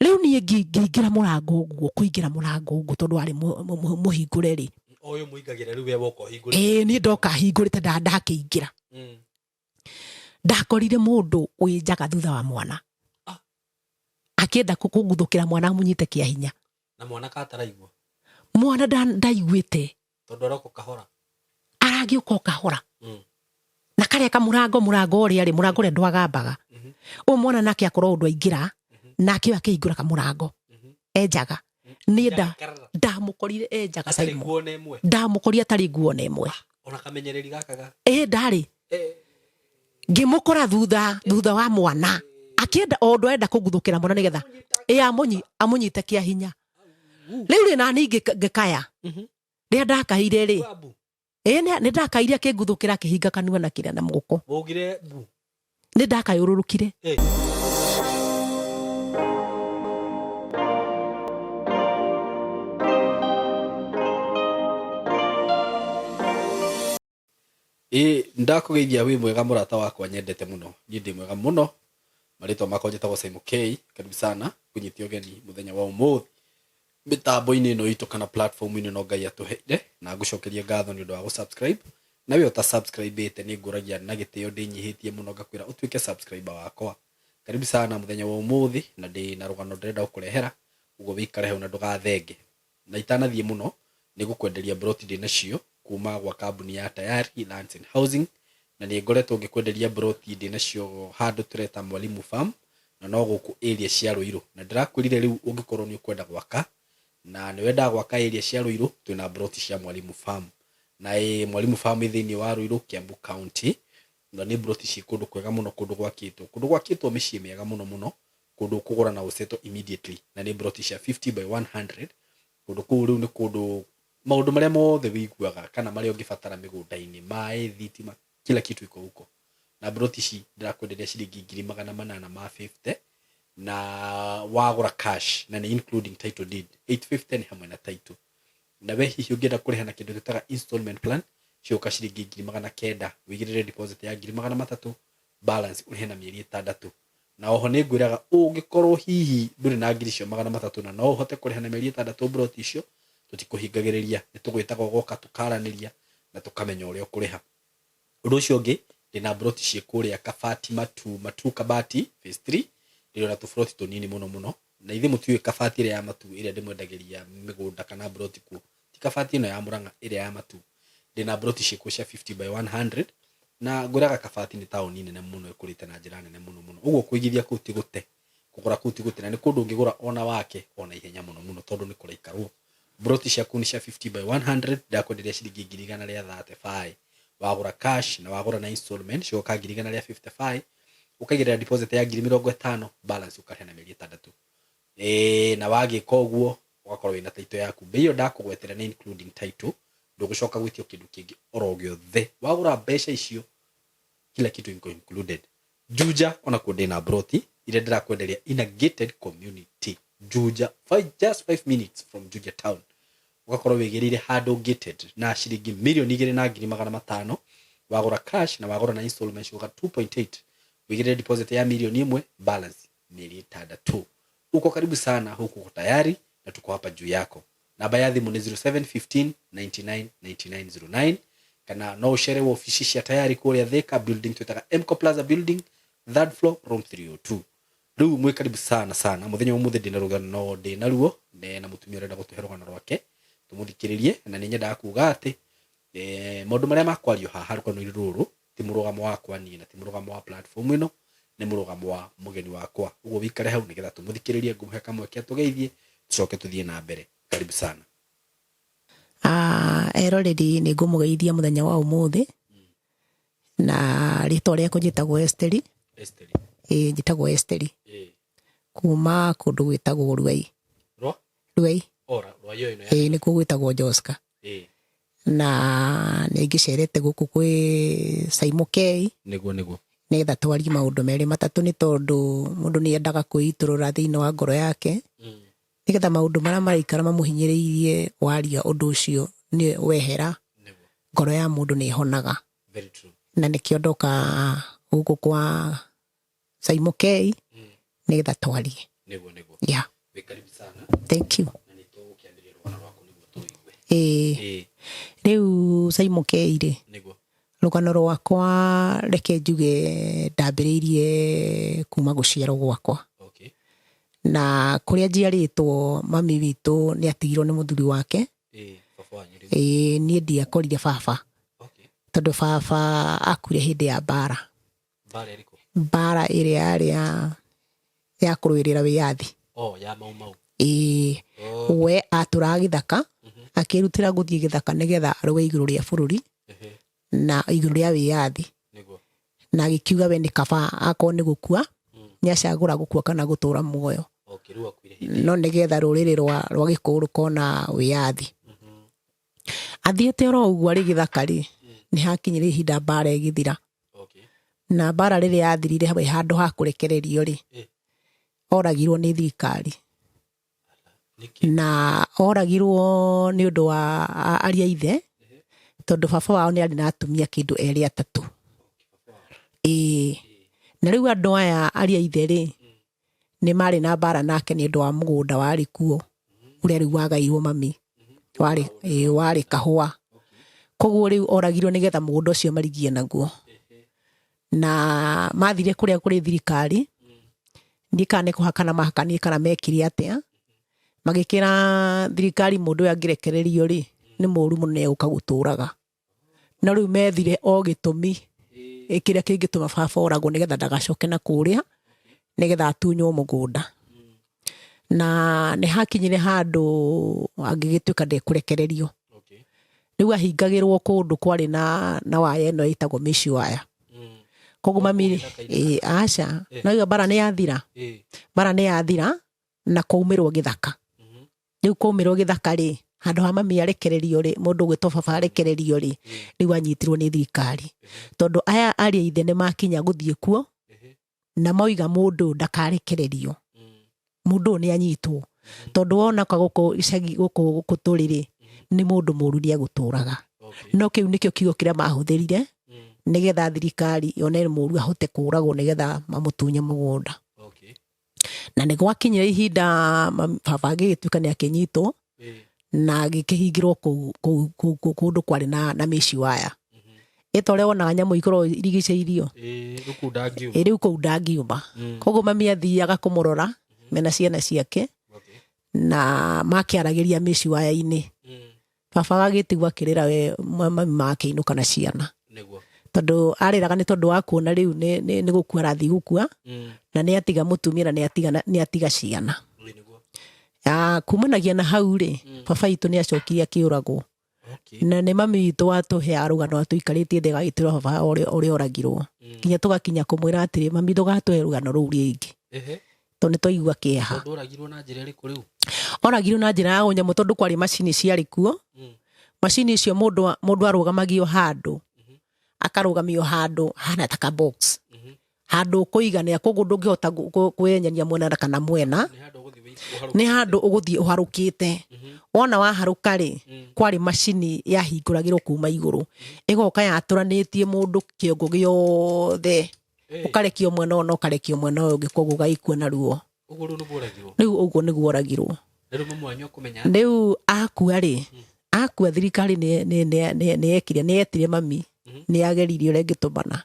Riu ni ngiingira murango guo kuingira murango guo tondu ari muhingure ri oyo muingagira riu we woka hingure ni ndoka hingurite ndakiingira ndakorire mundu winjaga thutha wa mwana akienda kuguthukira mwana munyite kia hinya na mwana kataraigwa mwana ndaiguite tondu aroko kahora aragiuka kahora na kare ka murango uri ari murango ri ndwagambaga mwana nake akorwo undu aingira nake akihingura ka murango enjaga ni ndamukorire enjaga Simon ndamukoria tari nguo na imwe ona kamenyereri gakaga ndari ngimukora thutha wa mwana akienda ondu enda kuguthukira mwana nigetha amunyite kia hinya riu ri nani ngikaya ria ndakaire ri ni ndakaire akiguthukira kihinga kanua na kiria na muko wogire bu ni ndakayururukire ndakugeithia wi mwega murata wakwa nyendete muno ni ndi mwega muno marito makwa njitagwo Simon K karibu sana kunyitia ugeni muthenya wa umuthi mitambo-ini ino itu kana platform-ini no Ngai atuheire na ngucokeria ngatho ni undu wa subscribe na we uta subscribe ite ni nguragia na gitio ndinyihitie muno ngakwira utuike subscriber wakwa karibu sana muthenya wa umuthi na ndi na rugano ndenda ukurehera ugo wikare hau na ndugathenge na itanathie muno ni gukwenderia broti ndi nacio kuma gwa kambuni ya Tayari Lands and Housing na ni ngoretwo ngikwenderia broti ndi nacio handu tureta Mwalimu Farm na no guku area cia Ruiru na ndirakwirire riu ungikorwo ni ukwenda gwaka na ni wenda gwaka area cia Ruiru twina broti cia Mwalimu Farm na Mwalimu Farm thini wa Ruiru Kiambu County na ni broti ci kundu kwega muno kundu gwakitwo micii mega muno kundu kugura na useto immediately na ni broti cia 50 by 100 kundu kuu riu ni kundu maundu maria mothe wiguaga kana maria ungibatara migunda-ini mai thitima kila kitu iko huko na broti ci ndirakwenderia ciringi 850 na wagura cash na ni including title deed 850 ni hamwe na title na we hihi ungienda kuriha na kindu gitaga installment plan cioka ciringi 900 wigirire deposit ya 300 balance urihe na mieri 6 na oho ni ngwiraga ungikorwo hihi nduri na ngiri cio 300 na no uhote kuriha na mieri 6 broti icio tutikuhingagiriria ni tugwitaga goka tukaraniria na tukamenya uria ukuriha undu ucio ungi ndina broti cie kuria Kabati matu Kabati phase 3 ndio na tufroti tunini muno na ithi mutiwe Kabati ire ya matu ire ndimwendagiria migunda kana broti ku ti Kabati ino ya Murang'a ire ya matu ndina broti cie kucia 50 by 100 na nguraga Kabati ni tauni nene muno ikurite na njira nene muno uguo kuigithia kuti gute kugura kuti gute na ni kundu ngigura ona wake ona ihenya muno tondu ni kuraikarwo broti cia kunisha 50 by 100 ndakwenderia ciringi 135 wagura cash na wagura na installment cioka 155 ukaigira deposit ya 50 balance ukahe na mieri 6 na wagika uguo ugakorwo wina title yaku beyo ndakugwetera na including title ndugucoka gwitio kindu kingi orogio the wagura mbeca icio kila kitu included Juja ona kudena broti ile ndirakwenderia in a gated community Juja just 5 minutes from Juja town ugakorwo wigirire handu gated na ciringi milioni 2.5 wagura cash na wagura na installment uga 2.8 wigirire deposit ya milioni 1 balance mieri 6 uko karibu sana huku tayari na tuko hapa juu yako namba ya thimu ni 0715 99 9909 kana no share wa ofisi ya Tayari kuria Thika building twetaga Mco Plaza building 3rd floor room 302 riu mwe karibu sana muthenya umuthi ndina rugano ndina ruo na mutumia renda gutuhe rugano rwake tumuthikiririe na ni nyenda kuga ati maundu maria makwario haha rugano ruru ti murugamo wakwa ni na ti murugamo wa platform ino ni murugamo wa mugeni wakwa uguo wikare hau nigetha tumuthikiririe ngumuhe kamwe kia tugeithie tucoke tuthie na mbere karibu sana eroreri ni ngumugeithia muthenya wa umuthi na ritwa riakwa njitagwo Esteri njitagwo Esteri kuma kundu gwitagwo Ruai ni kugwitagwo Joska na ni ngicerete guku kwi Simon K niguo nigetha twarie maundu meri matatu ni tondu mundu ni endaga kuiturura thiini wa ngoro yake nigetha maundu maria maraikara mamuhinyiriirie waria undu ucio ni wehera ngoro ya mundu ni ihonaga very true na nikiondoka guku kwa Simon K nigetha twarie Niguo niguo. Yeah. Karibu sana. Thank you. Na nitukiandiria rugano rwaku niguo tuigue. Riu Simon K Niguo. rugano rwakwa reke njuge ndambĩrĩirie kuma gũciarwo gwakwa. Okay. Na kũrĩa njiarĩtwo mami witũ nĩ atigirwo nĩ mũthuri wake. Baba wanyu rĩu. Niĩ ndiakorire baba. Okay. Tondũ baba akuire hĩndĩ ya mbara. Mbara ĩrĩkũ? Mbara ĩrĩa yarĩ ya kũrũĩrĩra wĩyathi. Ya Mau. We atũraga gĩthaka akĩrutĩra gũthiĩ gĩthaka nĩgetha arũe igũrũ rĩa bũrũri na igũrũ rĩa wĩyathi. Niguo. Na agĩkiuga we nĩ kaba akorwo nĩ gũkua nĩacagũra gũkua kana gũtũra muoyo. Okay, rĩu akuire hĩndĩ. No nĩgetha rũrĩrĩ rwa Gĩkũyũ rũkona wĩyathi. Athiĩte oro ũguo arĩ gĩthaka nĩ hakinyire ihinda mbara ĩgĩthira. Okay. Na mbara rĩrĩa yathirire handũ ha kũrekererio oragirwo nĩ thirikari. Na oragirwo nĩ ũndũ wa ariũ a ithe tondũ baba wao nĩ arĩ na atumia kĩndũ erĩ atatũ. Na rĩu andũ aya ariũ a ithe nĩ marĩ na mbara nake nĩ ũndũ wa mũgũnda warĩ kuo ũrĩa rĩu wagairwo mami warĩ kahũa. Koguo rĩu oragirwo nĩgetha mũgũnda ũcio marigie naguo. Na mathire kũrĩa kũrĩ thirikari ndikane kũhakana mahakanie kana mekire atĩa magĩkĩra thirikari mũndũ ũyũ angĩrekererio nĩ mũũru mũno nĩ egũka gũtũraga. Na rĩu methire o gĩtũmi kĩrĩa kĩngĩtũma baba oragwo nĩgetha ndagacoke na kũrĩa nĩgetha atunywo mũgũnda. Na nĩ hakinyire handũ angĩgĩtuĩka ndekũrekererio. Rĩu ahingagĩrwo kũndũ kwarĩ na waya ĩno ĩtagwo mesh wire. Koguo mami aca no mbara nĩ yathira. Mbara nĩ yathira na kwaumĩrwo gĩthaka. Rĩu kwaumĩrwo gĩthaka handũ ha mami arekererio mũndũ ũgwĩtwo baba arekererio rĩu anyitirwo nĩ thirikari. Tondũ aya ariũ a ithe nĩ makinya gũthiĩ kuo na moiga mũndũ ndakarekererio. Mũndũ ũyũ nĩ anyitwo tondũ wonaka gũkũ icagi gũkũ tũrĩ nĩ mũndũ mũũru nĩ egũtũraga. No kĩu nĩkĩo kiugo kĩrĩa mahũthĩrire nĩgetha thirikari yone mũũru ahote kũragwo nĩgetha mamũtunye mũgũnda. Na nĩ gwakinyire ihinda baba agĩgĩtuĩka nĩ akĩnyitwo na agĩkĩhingĩrwo kũndũ kwarĩ na mesh wire. Ĩta ũrĩa wonaga nyamũ ikorwo irigicĩirio rĩu kũu ndangiuma. Koguo mami athiaga kũmũrora mena ciana ciake na makĩaragĩria mesh wire-inĩ. Baba agagĩtigwo akĩrĩra we mami makĩinũka na ciana. Tondũ arĩraga nĩ tondũ wa kuona rĩu nĩ gũkua arathiĩ gũkua na nĩ atiga mũtumia na nĩ atiga ciana. Kumanagia na hau baba itũ nĩ acokire akĩũragwo. Na nĩ mami witũ watũhe rũgano atũikarĩtie thĩ agagĩtwĩra baba ũrĩa oragirwo. Nginya tũgakinya kũmwĩra atĩrĩ mami ndũgatũhe rũgano rũu rĩngĩ. Tondũ nĩ twaigua kĩeha. Oragirwo na njĩra ĩrĩkũ rĩu? Oragirwo na njĩra ya ũnyamũ tondũ kwarĩ macini ciarĩ kuo. Macini icio mũndũ arũgamagio handũ akarũgamio handũ hana ta ka box. Handũ kũigania koguo ndũngĩhota kwĩyenyania mwena kana mwena. Nĩ handũ ũgũthiĩ ũharũkĩte. Wona waharũka kwarĩ macini yahingũragĩrwo kuma igũrũ. Ĩgoka yatũranĩtie mũndũ kĩongo gĩothe. Ũkarekio mwena ũna ũkarekio mwena ũyũ ũngĩ koguo ũgagĩkua na ruo. Rĩu ũguo nĩguo oragirwo. Rĩu akua thirikari nĩ yetire mami nĩ yageririe ũrĩa ĩngĩtũmana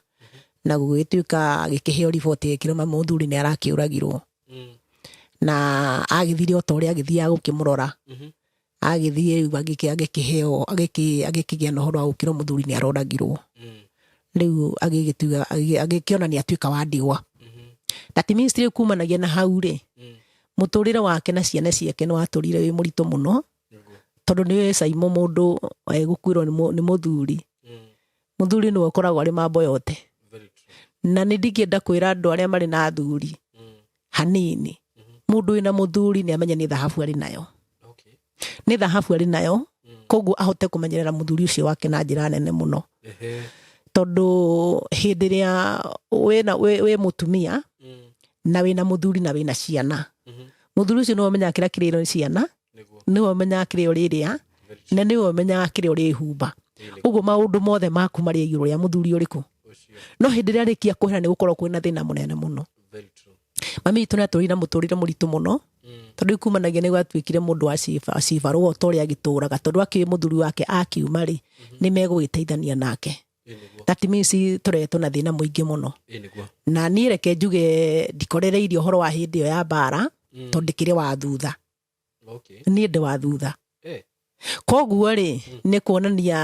na gũgĩtuĩka agĩkĩheo riboti ĩkĩrwo mami mũthuri nĩ arakĩũragirwo. Na agĩthire o ta ũrĩa agĩthiaga gũkĩmũrora. Agĩthiĩ rĩu agĩkĩgĩa na ũhoro wa gũkĩrwo mũthuri nĩ aroragirwo. Rĩu agĩkĩona nĩ atuĩka wa ndigwa. That means rĩu kumanagia na hau mũtũrĩre wake na ciana ciake nĩ watũrire wĩ mũritũ mũno tondũ nĩ Simon mũndũ gũkuĩrwo nĩ mũthuri. Mũthuri nĩwe ũkoragwo arĩ mambo yote. Na nĩ ndingĩenda kwĩra andũ arĩa marĩ na athuri hanini mũndũ wĩna mũthuri nĩ amenya nĩ thahabu arĩ nayo. Nĩ thahabu arĩ nayo koguo ahote kũmenyerera mũthuri ũcio wake na njĩra nene mũno. Tondũ hĩndĩ ĩrĩa wĩ mũtumia na wĩna mũthuri na wĩna ciana. Mũthuri ũcio nĩwe ũmenyaga kĩrĩa kĩrĩrĩo nĩ ciana, nĩwe ũmenyaga kĩrĩa ũrĩrĩa na nĩwe ũmenyaga kĩrĩa ũrĩhumba. Ũguo maũndũ mothe maku marĩ igũrũ rĩa mũthuri ũrĩkũ. No hĩndĩ ĩrĩa arĩkia kũhera nĩ gũkorwo kwĩna thĩna mũnene mũno. mami witũ nĩatũrire mũtũrĩre mũritũ mũno tondũ kumanagia nĩ gwatuĩkire mũndũ wa cibarũa o ta ũrĩa agĩtũraga tondũ akĩũĩ mũthuri wake akiuma rĩ nĩ megũgĩteithania nake. That means tũretwo na thĩna mũingĩ mũno. Na niĩ reke njuge ndikorereirie ũhoro wa hĩndĩ ĩyo ya mbara tondũ ndĩkĩrĩ wa thutha. Niĩ ndĩ wa thutha. Koguo rĩ nĩ kuonania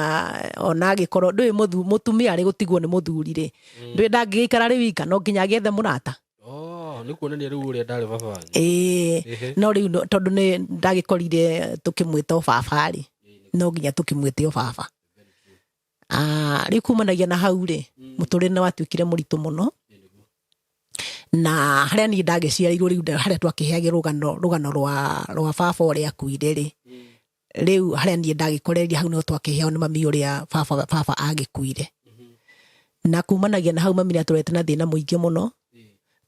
ona agĩkorwo ndũĩ mũtumia rĩ gũtigwo nĩ mũthuri rĩ ndũĩ ndangĩgĩikara rĩ wika no nginya agĩethe mũrata. Nĩ kuonania rĩu ũrĩa ndarĩ baba wanyu. No rĩu tondũ nĩ ndagĩkorire tũkĩmwĩta o baba rĩ no nginya tũkĩmwĩte o baba. Rĩu kumanagia na hau rĩ mũtũrĩre nĩ watuĩkire mũritũ mũno na harĩa niĩ ndagĩciarĩirwo rĩu harĩa twakĩheage rũgano rwa baba ũrĩa akuire rĩ rĩu harĩa niĩ ndagĩkoreria hau no twakĩheo nĩ mami ũrĩa baba agĩkuire. Na kumanagia na hau mami nĩatũrete na thĩna mũingĩ mũno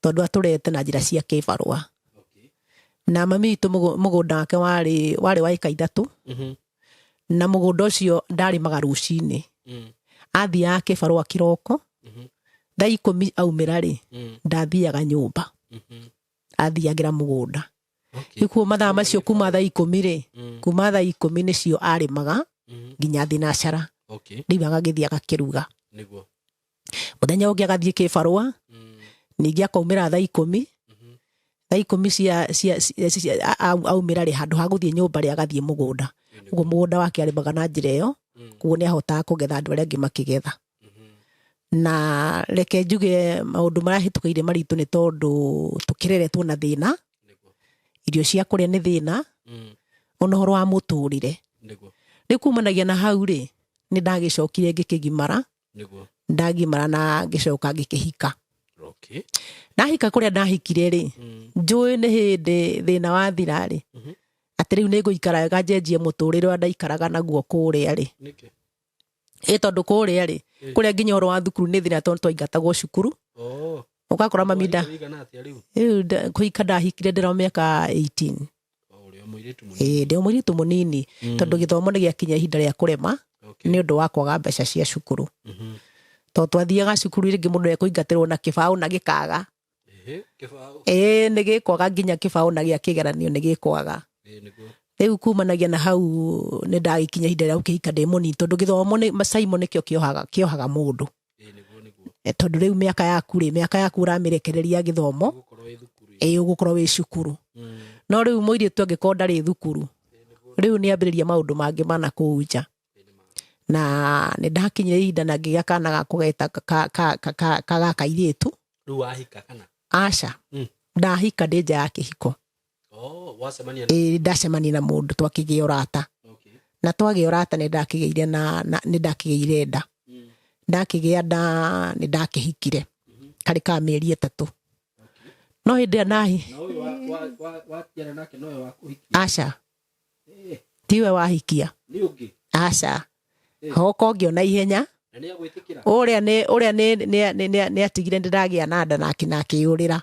tondũ atũrete na njĩra cia kĩbarũa. Na mami witũ mũgũnda wake warĩ wa ĩka 3 na mũgũnda ũcio ndarĩmaga rũcinĩ athiaga kĩbarũa kĩroko thaa 10 aumĩra rĩ ndathiaga nyũmba athiagĩra mũgũnda. Ikuo mathaa macio kuma thaa 10 rĩ kuma thaa 10 nĩcio arĩmaga nginya thinacara rĩu agagĩthiĩ agakĩruga. Mũthenya ũngĩ agathiĩ kĩbarũa ningĩ akaumĩra thaa 10 cia aumĩra rĩ handũ ha gũthiĩ nyũmba rĩ agathiĩ mũgũnda. Ũguo mũgũnda wake arĩmaga na njĩra ĩyo kuo nĩ ahotaga kũgetha andũ arĩa angĩ makĩgetha. Na reke njuge maũndũ marahĩtũkĩire maritũ nĩ tondũ tũkĩreretwo na thĩna irio cia kũrĩa nĩ thĩna ona ũhoro wa mũtũrĩre. Rĩu kumanagia na hau rĩ nĩ ndagĩcokire ngĩkĩgimara ndagimara na ngĩcoka ngĩkĩhika. Ndahika kũrĩa ndahikire rĩ njũĩ nĩ hĩndĩ thĩna wathira rĩ atĩ rĩu nĩ ngũikara wega njenjie mũtũrĩre wa ndaikaraga naguo kũrĩa rĩ tondũ kũrĩa rĩ kũrĩa nginya ũhoro wa thukuru nĩ thĩna tondũ twaingatagwo cukuru ũgakora mami kũhika ndahikire ndĩra mĩaka 18. Ndĩ mũirĩtu mũnini tondũ gĩthomo nĩ gĩakinya ihinda rĩa kũrema nĩ ũndũ wa kwaga mbeca cia cukuru. Tondũ twathiaga cukuru rĩngĩ mũndũ ekũingatĩrwo na kĩbaũ na gĩkaga. Nĩ gĩkwaga nginya kĩbaũ na gĩa kĩgeranio nĩ gĩkwaga. Rĩu kumanagia na hau nĩ ndagĩkinya ihinda rĩa gũkĩhika ndĩ mũnini tondũ gĩthomo Simon nĩkĩo kĩohaga mũndũ. Tondũ rĩu mĩaka yaku ũramĩrekereria gĩthomo ũgũkorwo wĩ cukuru. No rĩu mũirĩtu angĩkorwo ndarĩ thukuru rĩu nĩ ambĩrĩria maũndũ mangĩ mana kũu nja. Na nĩ ndakinyire ihinda na ngĩgĩa kana ga kũgeta ka kairĩtu. Rĩu wahika kana? Aca ndahika ndĩ nja ya kĩhiko. Ndacemania na mũndũ twakĩgĩa ũrata. Na twagĩa ũrata nĩ ndakĩgĩire nda. Ndakĩgĩa nda nĩ ndakĩhikire karĩ ka mĩeri 3. No hĩndĩ nahi aca tiwe wahikia aca hoko ngĩona ihenya ũrĩa nĩ atigire ndĩragĩa na nda nake nakĩyũrĩra.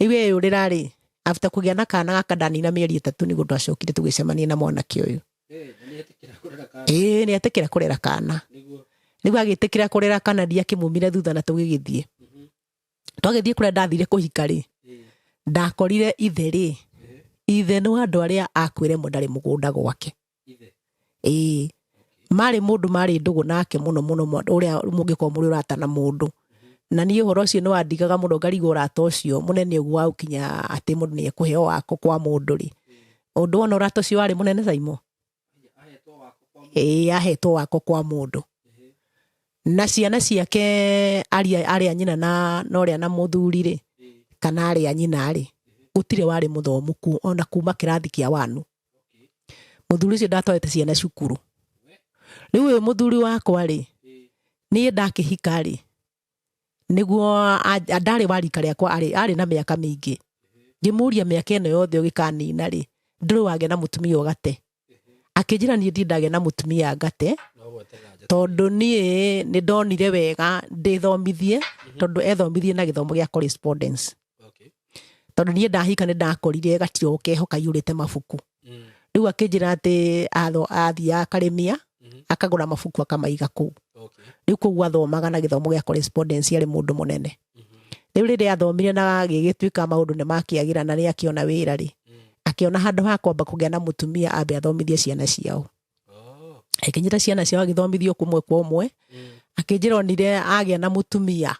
Rĩu eyũrĩra rĩ after kũgĩa na kana gaka ndanina mĩeri 3 nĩguo twacokire tũgĩcemania na mwanake ũyũ. Nĩ etĩkĩra kũrera kana nĩguo agĩtĩkĩra kũrera kana ndiakĩmumire thutha na tũgĩgĩthiĩ. Twagĩthiĩ kũrĩa ndathire kũhika rĩ ndakorire ithe nĩ andũ arĩa akwĩre ndarĩ mũgũnda gwake. Marĩ mũndũ marĩ ndũgũ nake mũno ũrĩa mũngĩkorwo mũrĩ ũrata na mũndũ. Na niĩ ũhoro ũcio nĩ wandigaga mũno ngarigwo ũrata ũcio mũnene ũguo wa gũkinya atĩ mũndũ nĩ ekũheo wako kwa mũndũ rĩ. Ũndũ wona ũrata ũcio warĩ mũnene Simon? Ahetwo wako kwa mũndũ. Na ciana ciake arĩa nyina na ũrĩa na mũthuri rĩ kana arĩa nyina rĩ gũtirĩ warĩ mũthomu ona kuma kĩrathi kĩa 1. Mũthuri ũcio ndatwarĩte ciana cukuru. Rĩu ũyũ mũthuri wakwa rĩ niĩ ndakĩhika rĩ nĩguo ndarĩ warika rĩakwa arĩ na mĩaka mĩingĩ. Ngĩmũria mĩaka ĩno yothe ũgĩkanina rĩ ndũrĩ wagĩa na mũtumia ũgate. Akĩnjĩra niĩ ndindagĩa na mũtumia ngate tondũ niĩ nĩ ndonire wega ndĩthomithie tondũ ethomithie na gĩthomo gĩa correspondence. Tondũ niĩ ndahika nĩ ndakorire gatirĩ ũkehoka yũrĩte mabuku. Rĩu akĩnjĩra atĩ athiaga akarĩmia akagũra mabuku akamaiga kũu. Rĩu kũu athomaga na gĩthomo gĩa correspondence arĩ mũndũ mũnene. Riu riria athomire na gigituika maundu ni makiagira na ni akiona wira ri akiona handu ha kwamba kugia na mutumia ambe athomithie ciana ciao. Akinyita ciana ciao agithomithio kumwe kwa umwe akinjira onire agia na mutumia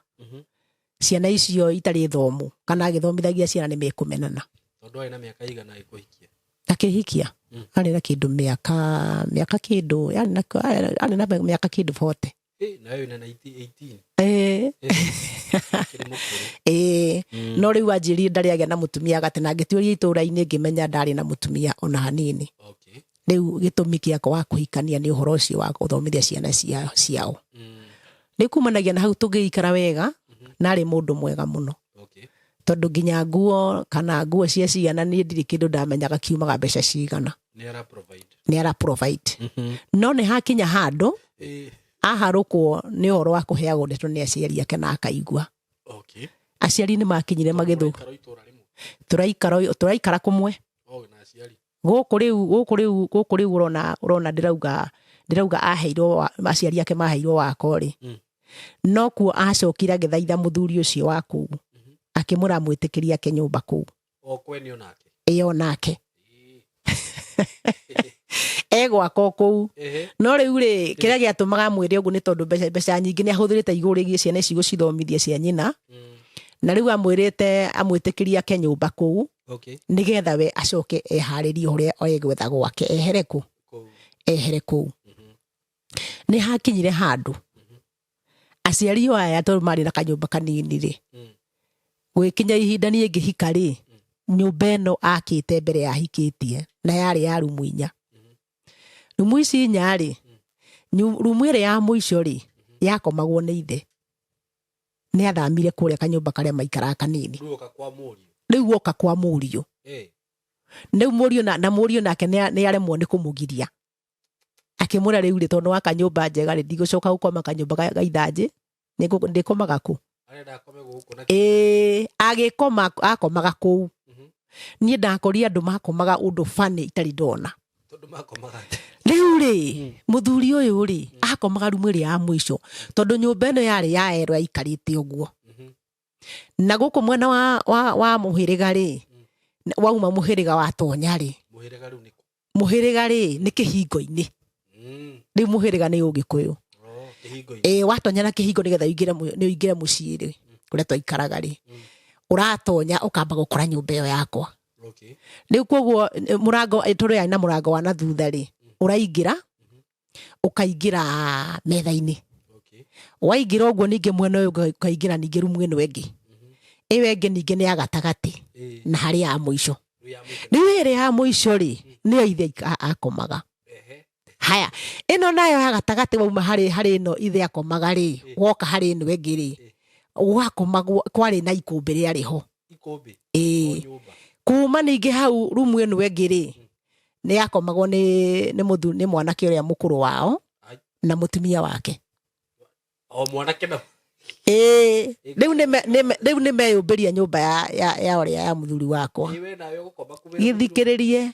ciana icio itari thomu kana agithomithagia ciana ni mekumenana. Tondu ari na miaka igana ikuhikia akihikia ari na kindu miaka kindu ari na miaka kindu 40. Na wewe na 18. No riu anjiri ndari agia na mutumia gatena ngituria itura-ini ngimenya ndari na mutumia ona hanini. Riu gitumi kiako wa kuhikania ni uhoro ucio wa guthomithia ciana ciao. Ni kumanagia na hau tugiikara wega na ari mundu mwega muno. Tondu nginya nguo kana nguo cia ciana ni ndiri kindu ndamenyaga kiumaga mbeca cigana. Ni ara provide. No ni hakinya handu aharukwo ni uhoro wa kuheagwo ndeto ni aciari ake na akaigua. Aciari ni makinyire magithu turaikara kumwe guku riu urona ndirauga aheirwo aciari ake maheirwo wakori no kuo acokira githaitha muthuri ucio waku akimura mwitikiria ake nyumba kuu okweni onake onake gwako kuu no riu ri kiria giatumaga mwire ugu ni tondu mbeca nyingi ni ahuthirite iguru gie ciana ici gucithomithia cia nyina na riu amwirite amwitikiria ake nyumba kuu nigetha we acoke eharirie uria egwetha gwake ehere kuu ni hakinyire handu aciari aya tondu mari na kanyumba kanini ri gwikinya ihinda ni ngihika ri nyumba eno akite mbere ya hikitie na yari ya rumu 4 rumu ici 4 ri rumu ire ya muico ri yakomagwo ni ithe ni athamire kuria kanyumba karia maikara kanini riu oka kwa murio riu murio na murio nake ni aremwo ni kumugiria akimura riu ri tondu wa kanyumba njega ri ndigucoka gukoma kanyumba ga ithanji ndikomaga ku arenda akome guku na agikoma akomaga kuu ni ndakoria andu makomaga undu fani itari ndona tondu makomaga riu ri muthuri uyu ri akomaga rumu ri ya muico tondu nyumba eno yari ya erwa ikarite uguo na guku mwena wa muhiriga ri wauma muhiriga wa tonya ri muhiriga ri ni kihingo-ini riu muhiriga ni ugikuyu watonya na kihingo nigetha uingire mucii ri kuria twaikaraga ri uratonya ukamba gukora nyumba iyo yakwa riu koguo murango turi na murango wa na thutha ri uraingira ukaingira metha-ini waingira uguo ningi mwena uyu ukaingira ningi rumu ino engi iwe engi ningi ni ya gatagati na hari ya muico riu iri ya muico ri ni ithe akomaga haya ino nayo ya gatagati wauma hari ino ithe akomaga ri woka hari ino engi ri wakomagwo kwari na ikumbi ria riho kuma ningi hau rumu ino engi ri ni akomagwo ni mwanake uria mukuru wao na mutumia wake mwanake na riu ni meyumbiria nyumba ya uria ya muthuri wakwa githikiririe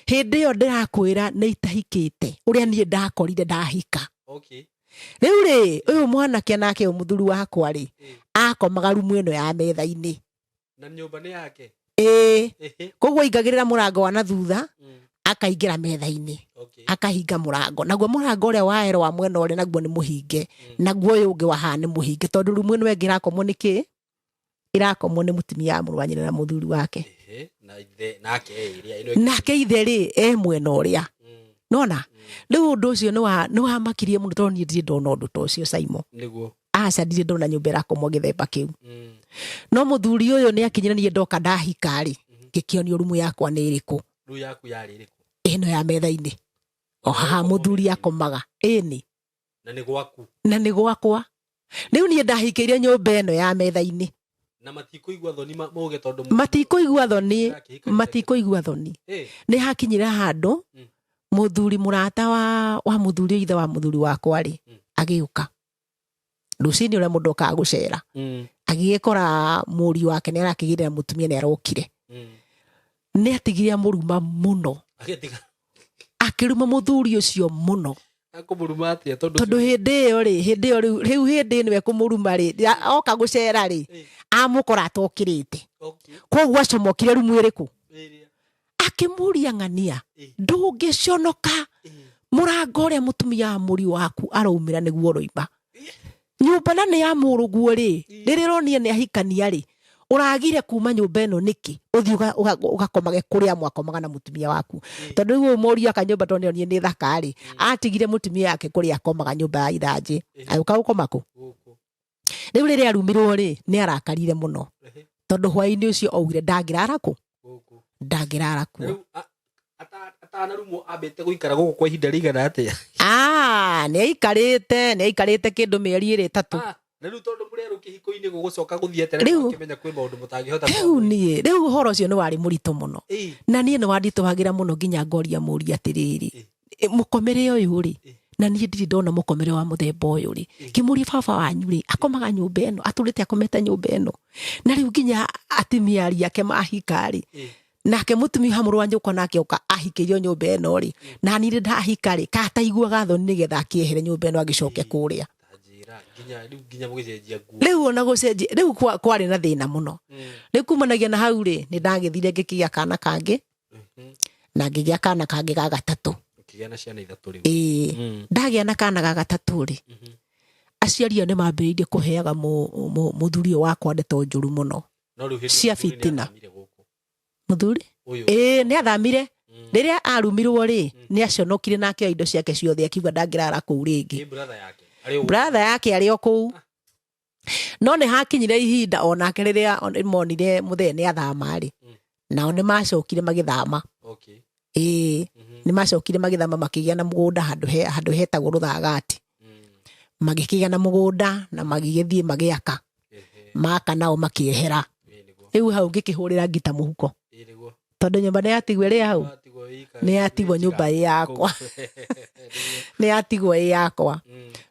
hindi iyo ndirakwira ni itahikite uria nie ndakorire ndahika riu ri uyu mwanake nake muthuri wakwa ri akomaga rumu ino ya metha-ini na nyumba ni yake koguo ingagirira murango wa na thutha akaingira metha-ini akahinga murango naguo murango uria waero wa mwena uria naguo ni muhinge naguo uyu ungi wa ni muhinge tondu rumu ino engi irakomwo ni ki irakomwo ni mutumia muru wa nyina na muthuri wake nake ithe ri mwena uria nona riu undu ucio ni wa makirie muno tondu nie ndiri ndona undu ta ucio Simon niguo aca ndiri ndona nyumba irakomwo githemba kiu no muthuri uyu ni akinyira nie ndoka ndahika ri ngikionio rumu yakwa ni iriku rumu yaku yari iriku ino ya metha-ini haha muthuri akomaga ni na ni gwakwa riu nie ndahikiire nyumba eno ya metha-ini na matikuigua thoni muge tondu matikuigua thoni ni hakinyira handu muthuri murata wa muthuri ithe wa muthuri wakwa ri agiuka rucini uria mundu okaga gucera agigikora muri wake ni arakigirira mutumia ni arokire ni atigire muruma muno akiruma muthuri ucio muno akumuruma atia tondu hindi iyo riu niwe kumuruma ri oka gucera ri amukora atokirite koguo acomokire rumu iriku akimuria ng'ania ndungiconoka murango uria mutumia muri waku araumira niguo roimba nyumba na ni ya muruguo ri ririronie ni ahikania ri uragire kuma nyumba ino niki uthi ugakomage kuria mwakomaga na mutumia waku tondu riu moria kanyumba tondu ni thaka ri atigire mutumia yake kuria akomaga nyumba ya ithanji ayuka gukomako riu riria arumirwo ri ni arakarire muno tondu hwaini ucio augire ndangirara ku ndangirara ku atanarumo ambite guikara guku kwa ihinda rigana atia ni aikarite kindu mieri iri 3 riu tondu mureru kihiko-ini gugucoka guthiete kimenya kwi maundu mutangihota riu horo ucio ni wari murito muno na nie ni wandituhagira muno nginya ngoria muri atiriri mukomere uyu ri na nie ndiri ndona mukomere wa muthemba uyu ri kimuri baba wanyu ri akomaga nyumba ino aturite akomete nyumba ino na riu nginya atimia ari yake mahika ri nake mutumia hamuru wanyu kwa nake uka ahikirio nyumba ino ri na ni ndahika ri kataiguaga thoni nigetha akiehere nyumba ino agicoke kuria nginya mugicenjia nguo riu ona gucenjia riu kwari na thina muno riu kumanagia na hau ri ni ndagithire ngikia kana kangi na ngigia kana kangi ga gatatu kigia na ciana ithatu riu ndagia na kana ga gatatu ri aciari ni mambiriirie kuheaga muthuri wakwa ndeto njuru muno cia fitina muthuri ni athamire riria arumirwo ri ni aconokire nake indo ciake ciothe akiuga ndangirara kuu ringi brother yake ari o kuu no ni hakinyire ihinda onake riria monire muthee ni athama ri nao ni macokire magithama ni macokire magithama makigia na mugunda handu hetagwo Ruthagati magikigia na mugunda na magigithie magiaka maka nao makiehera riu hau ngikihurira ngita muhuko tondu nyumba ni yatigwo ri hau ni yatigwo nyumba yakwa ni yatigwo yakwa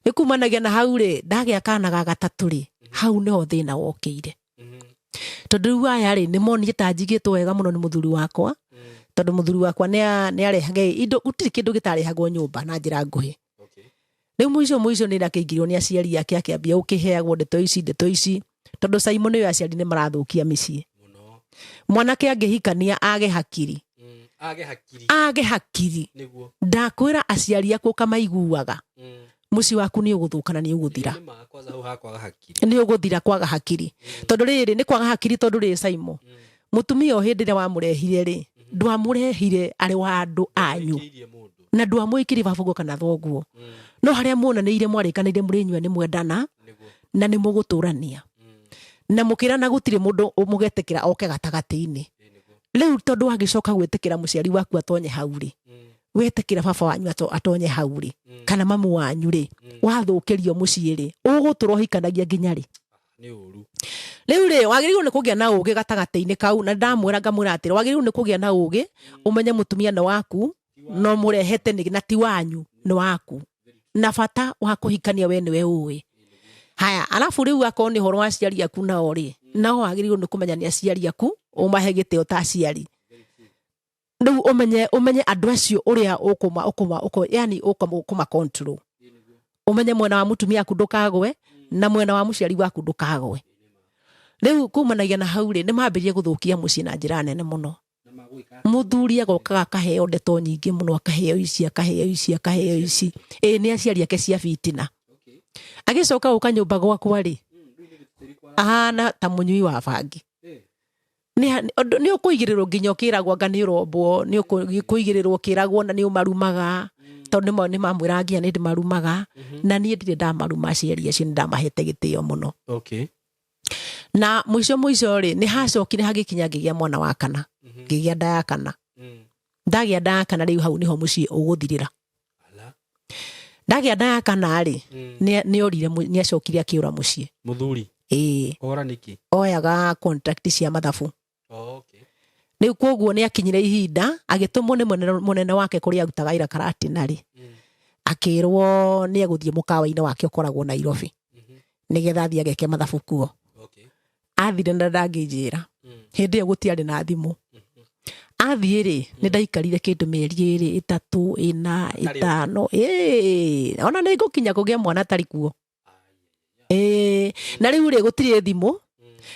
ikumanagia na hau ri ndagia kana ga gatatu ri hau niho thina wokire tondu riu aya ri ni monire ta njigitwo wega muno ni muthuri wakwa tondu muthuri wakwa ni arehage indo gutiri kindu gitarehagwo nyumba na njira nguhi riu muico ni ndakiingirwo ni aciari yake akiambia ukiheagwo ndeto ici tondu Simon yo aciari ni marathukia micii mwanake angihikania age hakiri ndakwira aciari aku kamaiguaga muci waku ni uguthukana ni uguthira ni uguthira kwaga hakiri tondu riri ni kwaga hakiri tondu ri Simon mutumia o hindi ria wamurehire ri ndwamurehire ari wa andu anyu na ndwamwikiri babugo kana thoguo no haria muonaniire mwarikanire murinyua ni mwendana na ni muguturania na mukirana gutire mundu umugetekera oke gatagati-ini riu tondu agicoka gwetekera muciari waku atonye hau ri wetekera baba wanyu atonye hau ri kana mamu wanyu ri wathukirio mucii ri uguturohikanagia nginya ri ni uru riu ri wagiriirwo ni kugia na ugi gatagati-ini kau na ndamwira ngamwira atira wagiriirwo ni kugia na ugi umenye mutumia na waku no murehete na ti wanyu ni waku na bata wa kuhikania we niwe uwi haya alafu riu akoo ni horo wa aciari aku nao ri nao wagiriirwo ni kumenya ni aciari aku umahe gitio ta aciari riu umenye andu acio uria yani ukuma control umenye mwena wa mutumia aku ndukagwe na mwena wa muciari waku ndukagwe riu kumanagia na hau ri ni mambirie guthukia mucii na njira nene muno muthuri agokaga akaheo ndeto nyingi muno akaheo ici ni aciari ake cia fitina agicoka uka nyumba gwakwa ri ahana ta munyui wa bangi ni ukuigirirwo nginya ukiragwo anga ni urombo ni ukuigirirwo ukiragwo na ni umarumaga tondu ni mamwira nginya ni ndimarumaga na ni ndire ndamaruma aciari acio ni ndamahete gitio muno na mwico ri ni hacokire hagikinya ngigia mwana wa kana ngigia nda ya kana ndagia nda ya kana riu hau niho mucii uguthirira ndagia nda ya kana ri ni orire ni acokire akiura mucii muthuri ora niki oyaga contract cia mathabu riu koguo ni akinyire ihinda agitumwo ni munene wake kuria arutaga ira karati nari akirwo ni eguthie mukawa-ini wake ukoragwo Nairobi nigetha athie ageke mathabu kuo athire na ndangijira hindi iyo gutiari na thimu athiä rä nä ndaikarire kä ndå mä eri ä rä 3 4 5 ona nä ngå kinya kå gä a mwana tarä kuo na rä u rä gå tirä thimå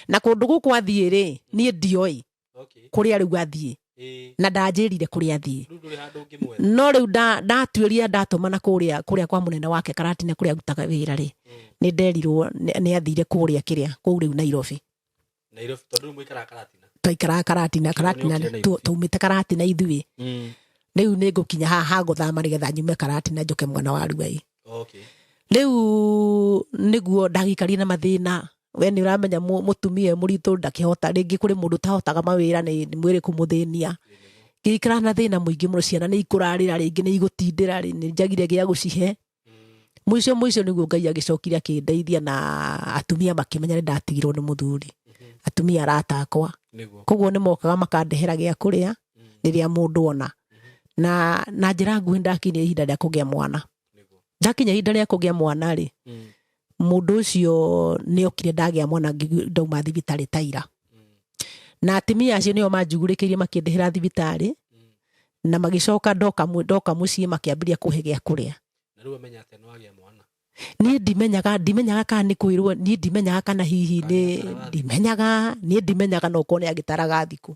na kå ndå gå kå athiä rä niä ndioä kå rä a rä u athiä na ndanjä rire kå rä a athiä no rä u ndatuä ria ndatå mana kå rä a kwa må nene wake Karatina kå rä a arutaga wä ra rä nä nderirwo nä athire kå rä a kä rä a kå u rä u Nairobi twaikaraga Karatina twaumä te Karatina ithuä rä u nä ngå kinya haha gå thama nä getha nyume Karatina njoke mwana wa Ruai rä u nä guo ndagäikarie na mathä na we nä å ramenya må tumia må ritå ndakä hota rä ngä kå rä må ndå tahotaga mawä ra nä mwä rä kå må thä nia ngä ikara na thä na må ingä må no ciana nä ikå rarä ra rä ngä nä igå tindä ra rä nä njagire gä a gå cihe mũico nä guo Ngai agä cokire akä ndeithia na atumia makä menya nä ndatigirwo nä må thuri atumia arata akwa koguo nä mokaga makandehera gä a kå rä a rä rä a må ndå ona na njä ra nguhä ndakinyia ihinda rä a kå gä a mwana ndakinya ihinda rä a kå gä a mwana rä må ndå å cio nä okire ndagä a mwana ndauma thibitarä ta ira na atumia acio nä o manjugurä kä irie makä ndehera thibitarä na magä coka ndoka må ciä makä ambä ria kå he gä a kå rä a niä ndimenyaga kana nä kwä rwo niä ndimenyaga kana hihi niä ndimenyaga no korwo nä agä taraga thikå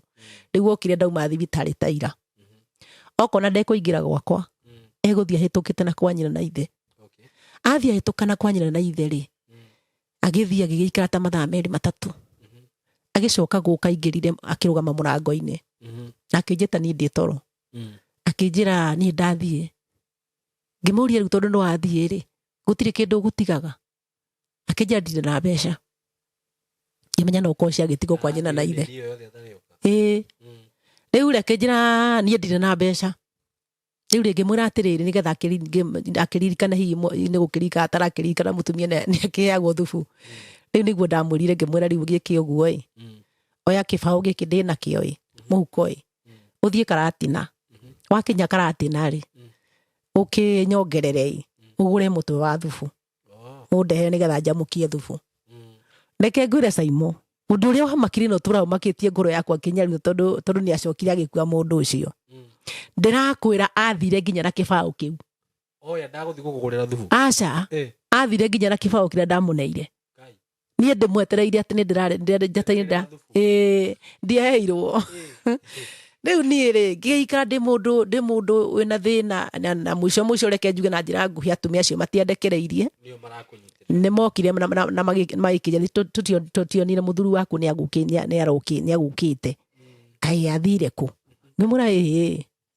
rä u okire ndauma thibitarä ta ira okona ndekå ingä ra gwakwa egå thiä ahä tå kä te na kwa nyina na ithe athiä ahä tå kana kwa nyina na ithe rä agä thiä agä gä ikara ta mathaa merä matatå agä coka gå ka ingä rire akä rå gama må rango-inä akä njä ta niä ndä toro akä njä ra niä ndathiä ngä må ria rä u tondå nä wathiä rä gå tirä kä ndå gå tigaga akä njä ra ndirä na mbeca ngä menya no korwo ciagä tigwo kwa nyina na ithe rä u rekä njä ra niä ndirä na mbeca rä u rä ngä mwä ra atä rä rä nä getha akä ririkana hihi nä gå kä ririkana atarakä ririkana må tumia nä akä heagwo thubu rä u nä guo ndamwä rire ngä mwä ra rä u gä kä å guo oya kä baå gä kä ndä nakä o må huko å thiä Karatina wakinya Karatina rä å kä nyongerere å gå re må twe wa thubu å ndehere nä getha njamå kie thubu reke ngwä re Caimo å ndå å rä a wamakire no tå raå makä tie ngå ro yakwa kä nyaru tondå nä acokire agä kua må ndå å cio ndä rakwä ra athire nginya na kä baå kä u aca athire nginya na kä baå kä rä a ndamå neire niä ndä mwetereire atä nä ndä ndiaheirwo rä u niä rä ngä ikara ndä må ndå wä na thä na må ico reke njuge na njä ra nguhä atumia acio matiandekereirie nä mokire na magä kä ria tå tionire må thuri waku nä agå kä te kaä athire kå ngä må ra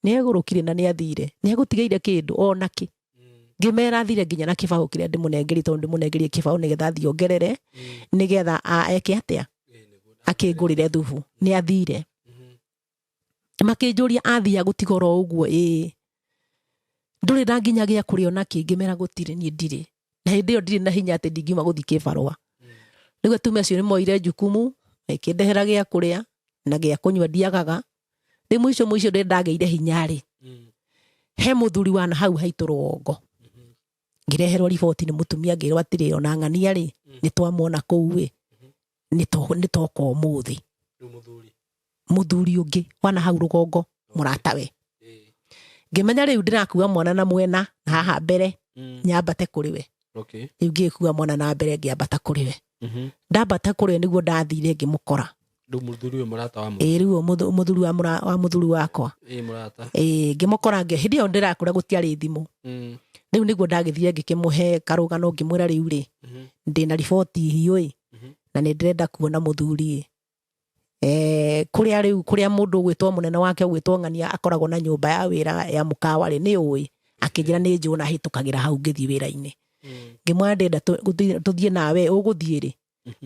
nä egå rå kire na nä athire nä agå tigä ire kä ndå ona kä ngä mera athire nginya na kä baå kä rä a ndä må nengeri tondå ndä må nengerie kä baå nä getha thiä ongerere nä getha eke atä a akä ngå rä re thubu nä athire makä njå ria athiä agå tiga oro å guo ndå rä na nginya gä a kå rä ona kä ngä mera gå tirä niä ndirä na hä ndä ä yo ndirä na hinya atä ndingiuma gå thiä kä barua rä u atumia acio nä moire njukumu kä ndehera gä a kå rä a na gä a kå nyua ndiagaga rä må ico ndä ndagä ire hinya rä he må thuri wana hau haitå rwongo ngä reherwo riboti nä må tumia ngä rwo atä rä ona ng'ania rä nä twamwona kå u nä toka å må thä må thuri å ngä wana hau rå gongo må ratawe ngä menya rä u ndä rakua mwana na mwena na haha mbere nyambate kå rä we rä u ngä kua mwana na mbere ngä ambata kå rä we ndambata kå rä we nä guo ndathire ngä må kora rä u må thuri wa må thuri wakwa ngä må kora hä ndä ä yo ndä rakå ra gå tiarä thimå rä u nä guo ndagä thire ngä kä må he karå gano ngä mwä ra rä u rä ndä na riboti hiå na nä ndä renda kuona må thuri kå rä a må ndå gwä two må nene wake gwä two ng'ania akoragwo na nyå mba ya wä ra ya må kawa rä nä å akä njä ra nä njå na hä tå kagä ra hau ngä thiä wä ra-inä ngä mwä ra ndenda tå thiä nawe å gå thiä rä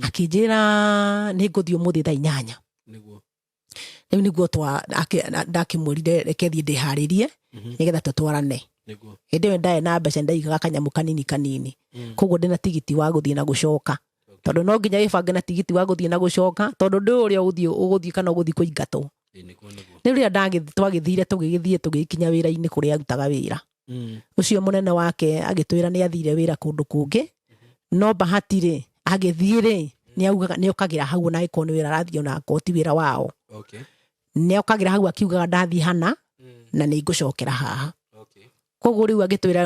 akä njä ra nä ngå thiä å må thä thaa 8 rä u nä guo ndakä mwä rire reke thiä ndä harä rie nä getha tå twarane hä ndä ä yo ndarä na mbeca ndaigaga kanyamå kanini koguo ndä na tigiti wa gå thiä na gå coka tondå no nginya gä bange na tigiti wa gå thiä na gå coka tondå ndä å rä a å gå thiä kana å gå thiä kå ingatwo rä u rä a twagä thire tå gä thiä tå gä kinya wä ra-inä kå rä a arutaga wä ra å cio må nene wake agä twä ra nä athire wä ra kå ndå kå ngä no bahati rä agä thiä rä nä okagä ra hau na agä korwo nä wä ra arathiä onako ti wä ra wao nä okagira hau akiugaga ndathi hana na nä ngåcokera haha koguo rä u agä twä ra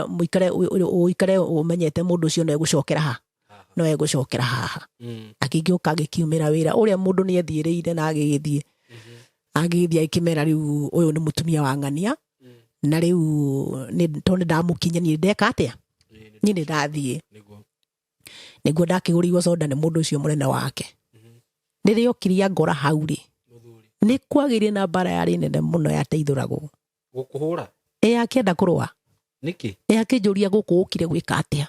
ikare å menyete må ndå å cio no egå cokera ha no egå cokera haha akingä å ka agä kiumä ra wä ra å rä a må ndå nä ethiä rä ire na agä gä thiä agä kä mera rä u å yå nä må tumia wa ng'ania na rä u tondå nä ndamå kinya niä ndeka atä a niä nä ndathiä nä guo ndakä gå rä irwo soda nä må ndå å cio må nene wake rä rä okiria ngora hau rä nä kwagä rie na mbara yarä nene må no yateithå ragwo gå kå hå ra akä enda kå rwa akä njå ria gå kå å kire gwä ka atä a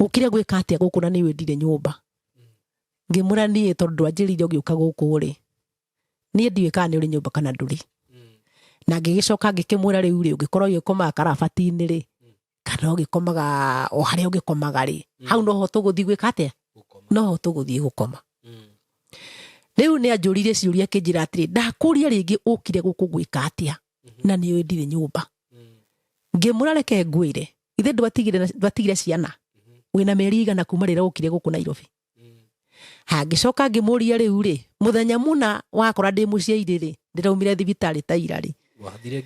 å kire gwä ka atä a gå kå na nä wä ndire nyå mba ngä må ra niä tondå ndwanjä rire å gä å ka gå kå rä niä ndiä kana nä å rä nyå mba kana ndå rä na ngä gä coka ngä kä mwä ra rä u rä å gä korwo å gä komaga karabati-inä rä kana å gä komaga o harä a å gä komaga rä hau noho tå gå thiä gwä ka atä a noho tå gå thiä gå koma rä u nä anjå rire ciå akä njä ra atä rä ndakå ria rä ngä å kire gå kå gwä ka atä a na nä å ndire nyå mba ngä må ra reke ngwä re ithe ndwatigire ciana wä na mä igana kuma rä ra å kire gå kå Nairobi hangä coka ngä må ria rä u rä må thenya må na wakora ndä må ciairä rä ndä raumire thibitarä ta ira rä wathire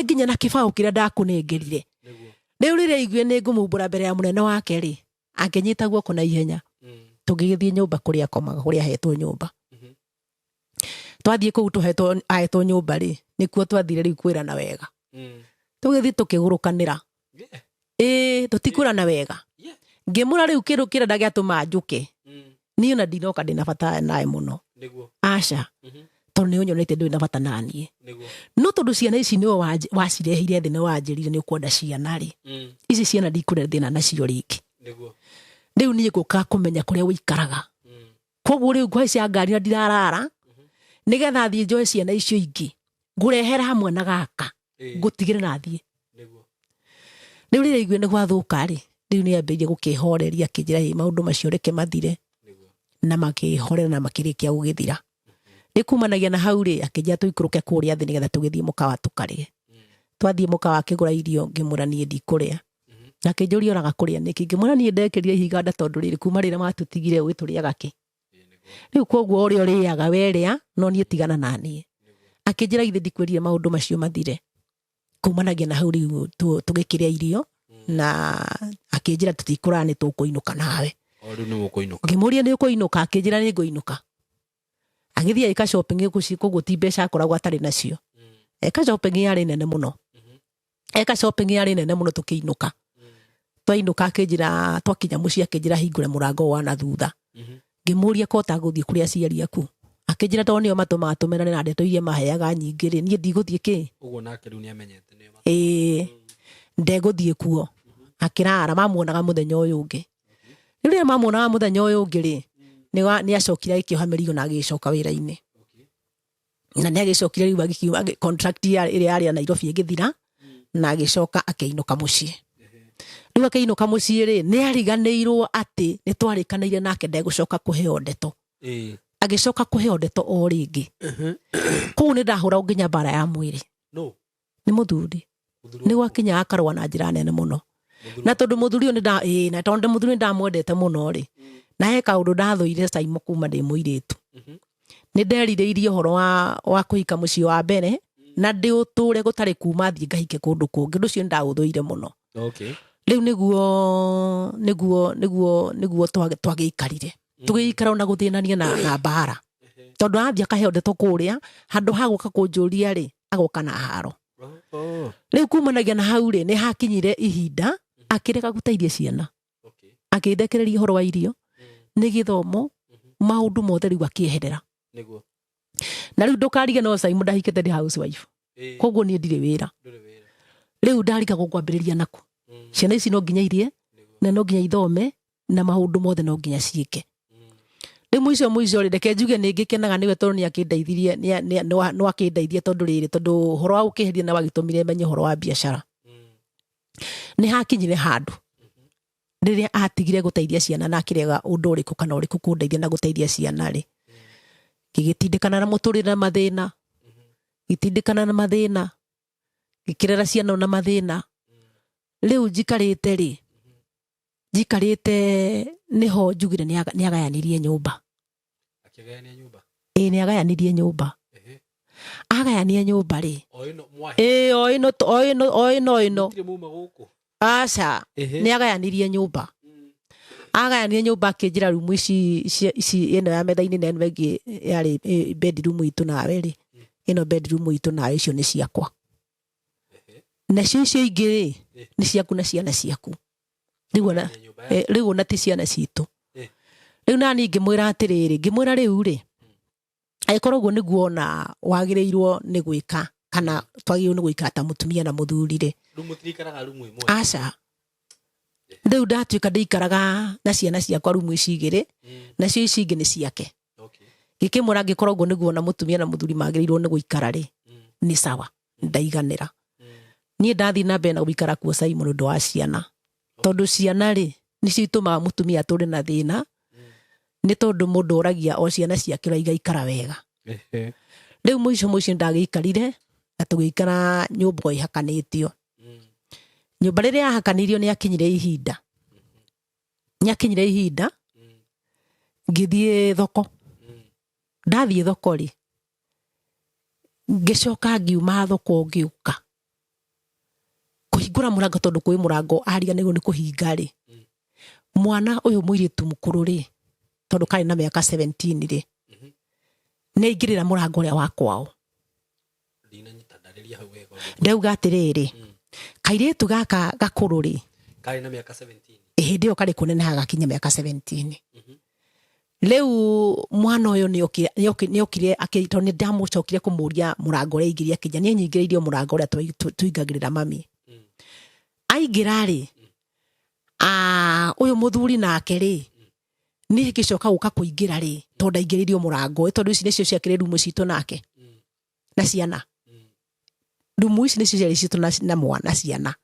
nginya na kä baå kä rä a ndakå nengerire rä u rä rä aiguä nä ngå mumbå ra mbere ya må nene wake rä angä nyita guoko na ihenya tå gä gä thiä nyå mba kå rä a komaga kå rä a hetwo nyå mba twathiä kå u ahetwo nyå mba rä nä kuo twathire rä u kwä rana wega tå gä thiä tå kä gå rå kanä ra tå tikwä rana wega ngä må ra rä u kä rå kä renda gä atå ma njå ke niä ona ndinoka ndä na bata nae må no aca tondå nä å nyonete ndå na bata naniä no tondå ciana ici nä wacirehire thä nä wanjä rire nä å kwenda ciana rä ici ciana ndikå re thä na nacio rä ngä rä u niä ngå ka kå menya kå rä a wä ikaraga koguo rä u ngwaicia ngari na ndirarara nä getha thiä njoe ciana icio ingä ngå rehera hamwe na gaka ngå tigä re nathiä rä u rä rä igue nä gwathå ka rä rä u nä ambä rie gå kä horeria akä njä ra maå ndå macio reke mathire na makä horera na makä rä kia gå gä thira nä kumanagia na hau rä akä njä ra tå ikå rå ke kå rä a thä nä getha tå gä thiä må kawa tå karä twathiä må kawa akä gå ra irio ngä må ra niä ndikå rä a na kä njå ria oraga kå rä a nä kä ngä må ra niä ndekä rire ihiganda tondå rä rä kuma rä rä matå tigire å gä tå rä aga kä rä u koguo å rä a å rä aga werä a no niä tigana naniä akä njä ra githä ndikwä rire maå ndå macio mathire kumanagia na hau rä u tå gä kä rä a irio na akä njä ra tå tikå raga nä tå kå inå ka nawe ngä må ria nä å kå inå ka akä njä ra nä ngå inå ka agä thiä eka koguo ti mbeca akoragwo atarä nacio eka yarä nene må no eka yarä nene må no tå kä inå ka twainå ka akä njä ra twakinya må ciä akä njä ra hingå re må rango wa na thutha ngä må ria kota gå thiä kå rä a ciari aku akä njä ra tondå nä o matå maga tå menane na ndeto iria maheaga nyingä rä niä ndigå thiä kä ndegå thiä kuo akä rara mamuonaga må thenya å yå å ngä rä rä a mamuonaga må thenya å yå å ngä rä nä acokire agä kä oha mä rigo na agä coka wä ra-inä na nä agä cokire rä u agä contract ä rä a yarä ya Nairobi ä gä thira na agä coka akä inå ka må ciä rä u akä inå ka må ciä rä nä ariganä irwo atä nä twarä kanäire nake ndegå coka kå heo ndeto agä coka kå heo ndeto o rä ngä koguo nä ndahå ragwo nginya mbara ya mwä rä nä må thuri nä gwakinya akarwa na njä ra nene må no na tondå må thuri na tondå må thuri nä ndamwendete må no rä na he kaå ndå ndathå ire caimo kuma ndä må irä tu nä nderirä irie å horo wa kå hika må ciä wa mbere na ndä å tå re gå tarä kuma thiä ngahike kå ndå kå ngä ndå cio nä ndaå thå ire må no rä u nä guo twagä ikarire tå gä ikara ona gå thä nania na mbara tondå athiä akaheo ndeto kå rä a handå ha gå ka kå njå ria rä agoka na haro rä u kumanagia na hau rä nä hakinyire ihinda akä rega gå teithia ciana akä ndekereria å horo wa irio nä gä thomo maå ndå mothe rä u akä eherera na rä u ndå karige no caimå ndahikä te ndä housewife koguo niä ndirä wä ra rä u ndarigagwo kwambä rä ria naku ciana ici no nginya irie na no nginya ithome na maå ndå mothe no nginya ciäke rä må ico rä reke njuge nä ngä kenaga nä we tondå nä akä ndeithirie no akä ndeithie tondå rä rä tondå horo wa gå kä heria na wagä tå mire menye horo wa biacara nä hakinyire handå rä rä a atigire gå teithia ciana na akä rega å ndå å rä kå kana å rä kå kå ndeithia na gå teithia ciana rä gä gä tindä kana na må tå rä re na mathä na gä tindä kana na mathä na gä kä rera ciana na mathä na rä u njikarä te rä njikarä te nä ho njugire nä agayanirie nyå mba nä agayanirie nyå mba agayania nyũmba rĩ aca nĩ agayanirie nyũmba akĩnjĩra rumu ici ĩno ya metha-inĩ na ĩno ĩngĩ yarĩ bedroom itũ nawe rĩ ĩno bedroom itũ nawe icio nĩ ciakwa nacio icio ingĩ rĩ nĩ ciaku na ciana ciaku rĩu ona ti ciana citũ rĩu nani ngĩmwĩra atĩrĩrĩ ngĩmwĩra rĩu rĩ agĩkorwo ũguo nĩguo ona wagĩrĩirwo nĩ gwĩka kana twagĩrĩirwo nĩ gũikara ta mũtumia na mũthuri rĩ aca rĩu ndatuĩka ndĩikaraga na ciana ciakwa rumu ici igĩrĩ nacio ici ingĩ nĩ ciake gĩkĩmwĩra angĩkorwo ũguo nĩguo ona mũtumia na mũthuri magĩrĩirwo nĩ gũikara rĩ nĩ sawa ndaiganĩra niĩ ndathiĩ na mbere na gũikara kuo Simon ũndũ wa ciana tondũ ciana rĩ nĩcio itũmaga mũtumia tũrĩ na thĩna nĩ tondũ mũndũ oragia o ciana ciake ũraiga ikara wega rĩu mũico ndagĩikarire na tũgĩikara nyũmba ĩhakanĩtio nyũmba rĩrĩa yahakanirio nĩ akinyire ihinda ngĩthiĩ thoko ndathiĩ thoko rĩ ngĩcoka ngiuma thoko ngĩũka kũhingũra mũrango tondũ kwĩ mũrango ariganĩirwo nĩ kũhinga rĩ mwana ũyũ mũirĩtu mũkũrũ rĩ tondũ karĩ na mĩaka 17 rĩ nĩ aingĩrĩra mũrango ũrĩa wa kwao ndauga atĩrĩrĩ kairĩtu gaka gakũrũ rĩ karĩ na mĩaka 17 hĩndĩ ĩyo karĩ kũneneha gakinya mĩaka 17 rĩu mwana ũyũ nĩokire tondũ nĩ ndamũcokire kũmũria mũrango ũrĩa aingĩrire akinya niĩ nyingĩrĩirio mũrango ũrĩa tũingagĩrĩra mami aingĩra rĩ ũyũ mũthuri nake rĩ nĩ gĩcoka gũka kũingĩra rĩ tondũ ndaingĩrĩirio mũrango tondũ ici nĩcio ciakĩrĩ rumu citũ nake na ciana rumu ici nĩcio ciarĩ citũ na mwana ciana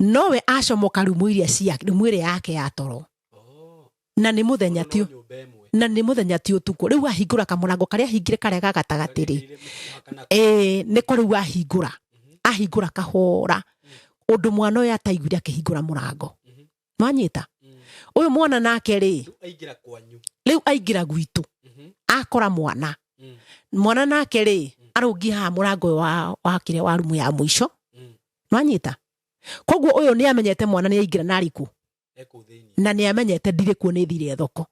nowe acomoka rumu ĩrĩa yake ya toro na nĩ mũthenya ti ũtukũ rĩu ahingũra kamũrango karĩa ahingire karĩa gagatagatĩ rĩ nĩko rĩu ahingũra kahora ũndũ mwana ũyũ ataiguire akĩhingũra mũrango nwanyita ũyũ mwana nake rĩ rĩu aingĩra gwitũ akora mwana nake rĩ arũngi haha mũrango ũyũ wa kĩrĩa wa rumu ya mũico nwanyita koguo ũyũ nĩ amenyete mwana nĩ aingĩra na arĩkũ na nĩ amenyete ndirĩ kuo nĩ thire thoko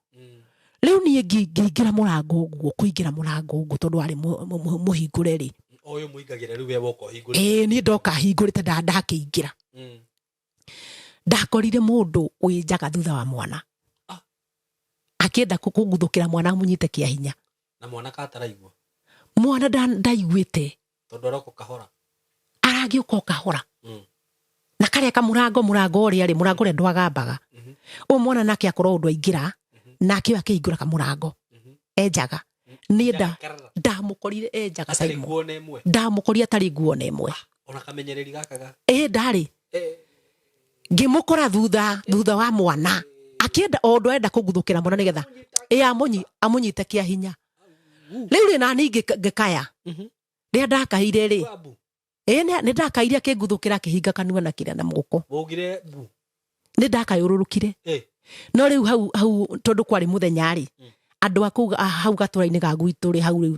rĩu niĩ ngĩingĩra mũrango ũguo kũingĩra mũrango ũguo tondũ warĩ mũhingũre rĩ ũyũ mũingagĩra rĩu we woka ũhingũre niĩ ndoka hingũrĩte ndakĩingĩra ndakorire mũndũ wĩnjaga thutha wa mwana akĩenda kũnguthũkĩra mwana amunyite kĩa hinya na mwana kataraigua mwana ndaiguĩte tondũ aroko kahora aragĩũka kahora na karĩa mũrango ũrĩa ndwagambaga ũyũ mwana nake akorwo ũndũ aingĩra nake akĩhingũra kamũrango enjaga niĩ ndamũkorire enjaga ndamũkorire atarĩ nguo na ĩmwe ona kamenyereri gakaga ndarĩ ngĩmũkora thutha wa mwana akĩenda o ũndũ arenda kũnguthũkĩra mwana nĩgetha amunyite kĩa hinya rĩu rĩ nani ngĩkaya rĩrĩa ndakaire rĩ nĩ ndakaire akĩnguthũkĩra akĩhinga kanua na kĩrĩa na mũgũko nĩ ndakayũrũrũkire no rĩu hau tondũ kwarĩ mũthenya rĩ andũ hau gatũra-inĩ ga gwitũ rĩ hau rĩu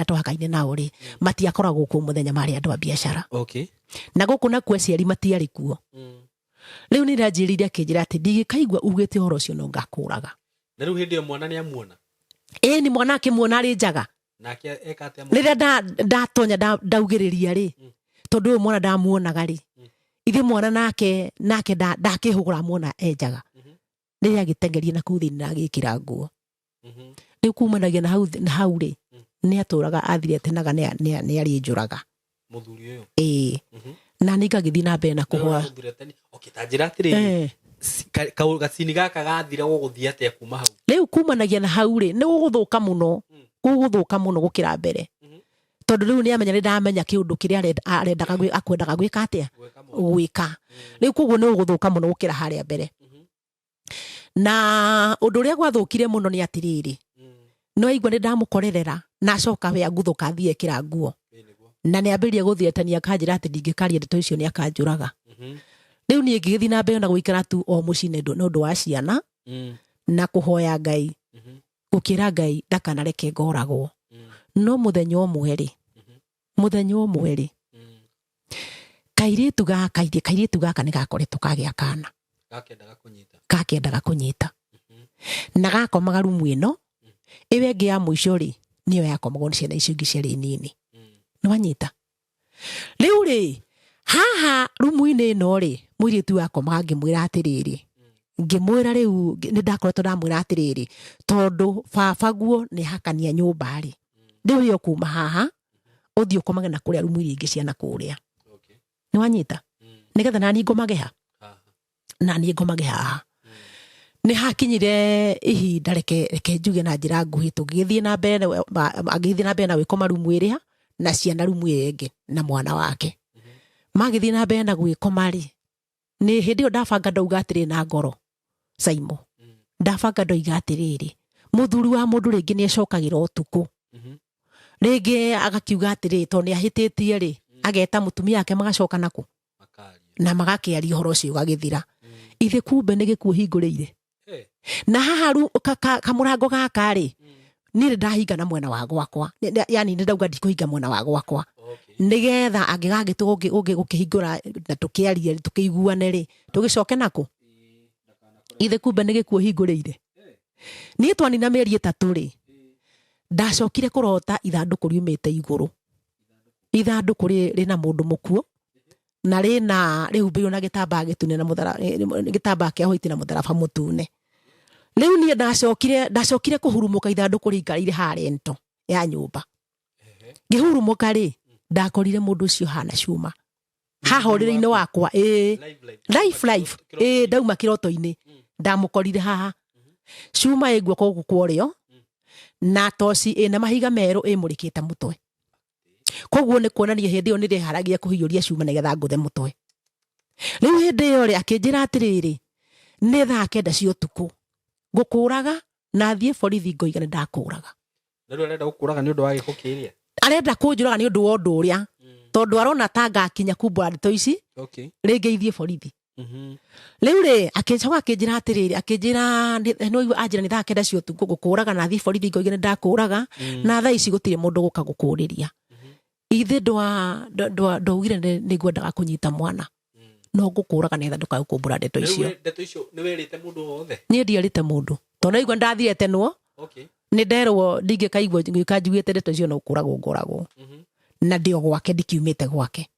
twahakaine nao rĩ matiakoragwo kuo mũthenya marĩ andũ a biacara na gũkũ nakuo aciari matiarĩ kuo rĩu nĩ ndanjĩrĩire akĩnjĩra atĩ ndigĩkaigua ugĩte ũhoro ũcio no ngakũraga na rĩu hĩndĩ ĩyo mwana nĩ amuona nĩ mwana akĩmuona arĩ njaga rĩrĩa ndatonya ndaugĩrĩria rĩ tondũ ũyũ mwana ndamuonaga rĩ ithe mwana nake ndakĩhũgũra muona enjaga rĩrĩa agĩtengeria na kũu thĩinĩ na agĩkĩra nguo rĩu kumanagia na hau rĩ nĩ atũraga athirete naga nĩ arĩ njũraga mũthuri ũyũ na nĩ ngagĩthiĩ na mbere na kũhoya tanjĩra atĩrĩrĩ gacini gaka gathira gũgũthiĩ atĩa kuma hau rĩu kumanagia na hau rĩ nĩ gũgũthũka mũno gũkĩra mbere tondũ rĩu nĩ amenya nĩ ndamenya kĩũndũ kĩrĩa akwendaga gwĩka atĩa gwĩka rĩu koguo nĩ gũgũthũka mũno gũkĩra harĩa mbere na ũndũ ũrĩa gwathũkire mũno nĩ atĩrĩrĩ no aigua nĩ ndamũkorerera na acoka we aguthũka athiĩ ekĩra nguo na nĩ ambĩrĩria gũthietania akanjĩra atĩ ndingĩkaria ndeto icio nĩ akanjũraga rĩu niĩ ngĩgĩthiĩ na mbere na gũikara tu o mũciĩ nĩ ũndũ wa ciana na kũhoya Ngai gũkĩra Ngai ndakanareke ngoragwo no muthenya umwe ri kairitu gaka ni gakoretwo kagia kana gakendaga kunyita na gakomaga rumu ino iwe ngi ya muico ri niyo yakomagwo ni ciana icio ingi ciari nini ni wanyita riu ri haha rumu-ini ino ri muiritu wakomaga ngimwira atiriri ngimwira riu ni ndakoretwo ndamwira atiriri tondu baba guo ni hakania nyumba ri riu yo kuma haha uthio komage na kuria rumu ingi ciana kuria ni wanyita nigetha nani ngomage haha ni hakinyire ihinda reke njuge na njira nguhi tugithie na mbere na gwikoma rumu iria na ciana rumu ingi na mwana wake magithie na mbere na gwikoma ri ni hindi yo ndabanga ndauga atiri na ngoro Saimo ndabanga ndoiga atiriri muthuri wa mundu ringi ni acokagira utuku ringi agakiuga atiri to ni ahititie ri ageta mutumia yake magacoka naku na magakiaria horo ucio gagithira ithe kumbe ni gikuo hinguriire na haha kamurango gaka ri ni ndahinga na mwena wa gwakwa yani ni ndauga ndikuhinga mwena wa gwakwa nigetha angigagitwo gukihingura na tukiaria tukiguane ri tugicoke naku ithe kumbe ni gikuo hinguriire ni twani na mieri 3 ri ndacokire kurota ithanduku riumite iguru ithanduku rina mundu mukuo na rina rihumbiirwo na gitambaa gitune na muthara gitambaa kia hoiti na mutharaba mutune riu ni ndacokire kuhurumuka ithanduku ringarire harento ya nyumba ngihurumuka ri ndakorire mundu ucio hana Cuma haha urire-ini wakwa life ndauma kiroto-ini ndamukorire haha Cuma igua kogu kworio na toci ina mahiga meru imurikite mutwe koguo ni kuonania hindi yo nire haragia kuhiyuria Cuma nigetha nguthe mutwe riu hindi yo ri akinjira atiriri ni thaa 9 cia utuku ngukuraga na thie borithi ngoiga ni ndakuraga na riu arenda gukuraga ni undu wa gikukiria arenda kunjuraga ni undu wa undu uria tondu arona tanga akinya kumbura ndeto ici ringi ithie borithi riu ri akincoka akinjira atiriri akinjira no anjira ni thaa 9 cia utuku ngukuraga na thie borithi ngoiga ni ndakuraga na thaa ici gutire mundu guka gukuriria ithe ndaugire ni ngwendaga kunyita mwana no ngukuraga netha ndukae kumbura ndeto icio ni werite mundu wothe ni ndierite mundu tondu igua ndathire tenwo ni nderwo ndingikaigua ngikanjugite ndeto icio no kuragwo ngoragwo na ndio gwake ndikiumite gwake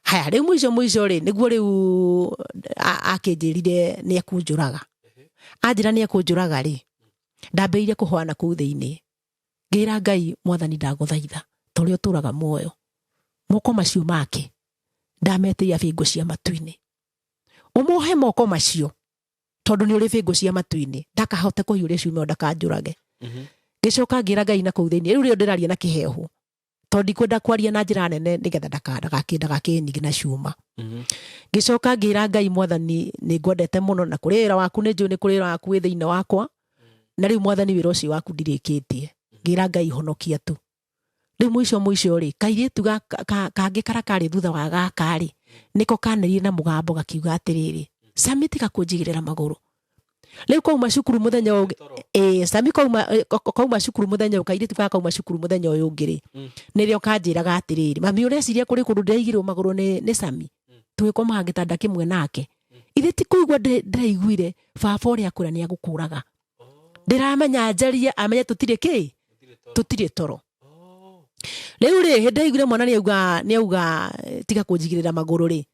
haya riu mwico ri niguo riu akinjirire ni akunjuraga anjira ni akunjuraga ri ndambeire kuhwana kuu thiini ngira Ngai Mwathani ndaguthaitha tori uturaga muoyo moko macio make ndameteia bingo cia matu-ini umuhe moko macio tondu ni uri bingo cia matu-ini ndakahote kuhiuria Cuma ndakanjurage gicoka ngira Ngai na kuu thiini riu ndiraria na kihehu tondi kwenda kwaria na njira nene nigetha ndagakinigi na Cuma gicoka ngira Ngai Mwathani ni ngwendete muno na kurira waku ni njui ni kurira waku wi thiini wakwa na riu Mwathani wira ucio waku ndirikitie ngira Ngai honokia tu riu mwico ri kairitu kangi karakari thutha wa gaka ri niko kaneri na mugambo gakiuga atiriri Sami tika kunjigirira maguru riu kauma cukuru muthenya Sami kauma cukuru muthenya kairitu kauma cukuru muthenya uyu ngiri nirio kanjiraga atiriri mami ureciria kuri kundu ndeigirwo maguru ni Sami twikoma gitanda kimwe nake ithe ti kuigua ndiraiguire baba uria kwira ni agukuraga ndiramenya njaria amenye tutire toro riu ri hindi aiguire mwana ni auga tiga kunjigirira maguru ri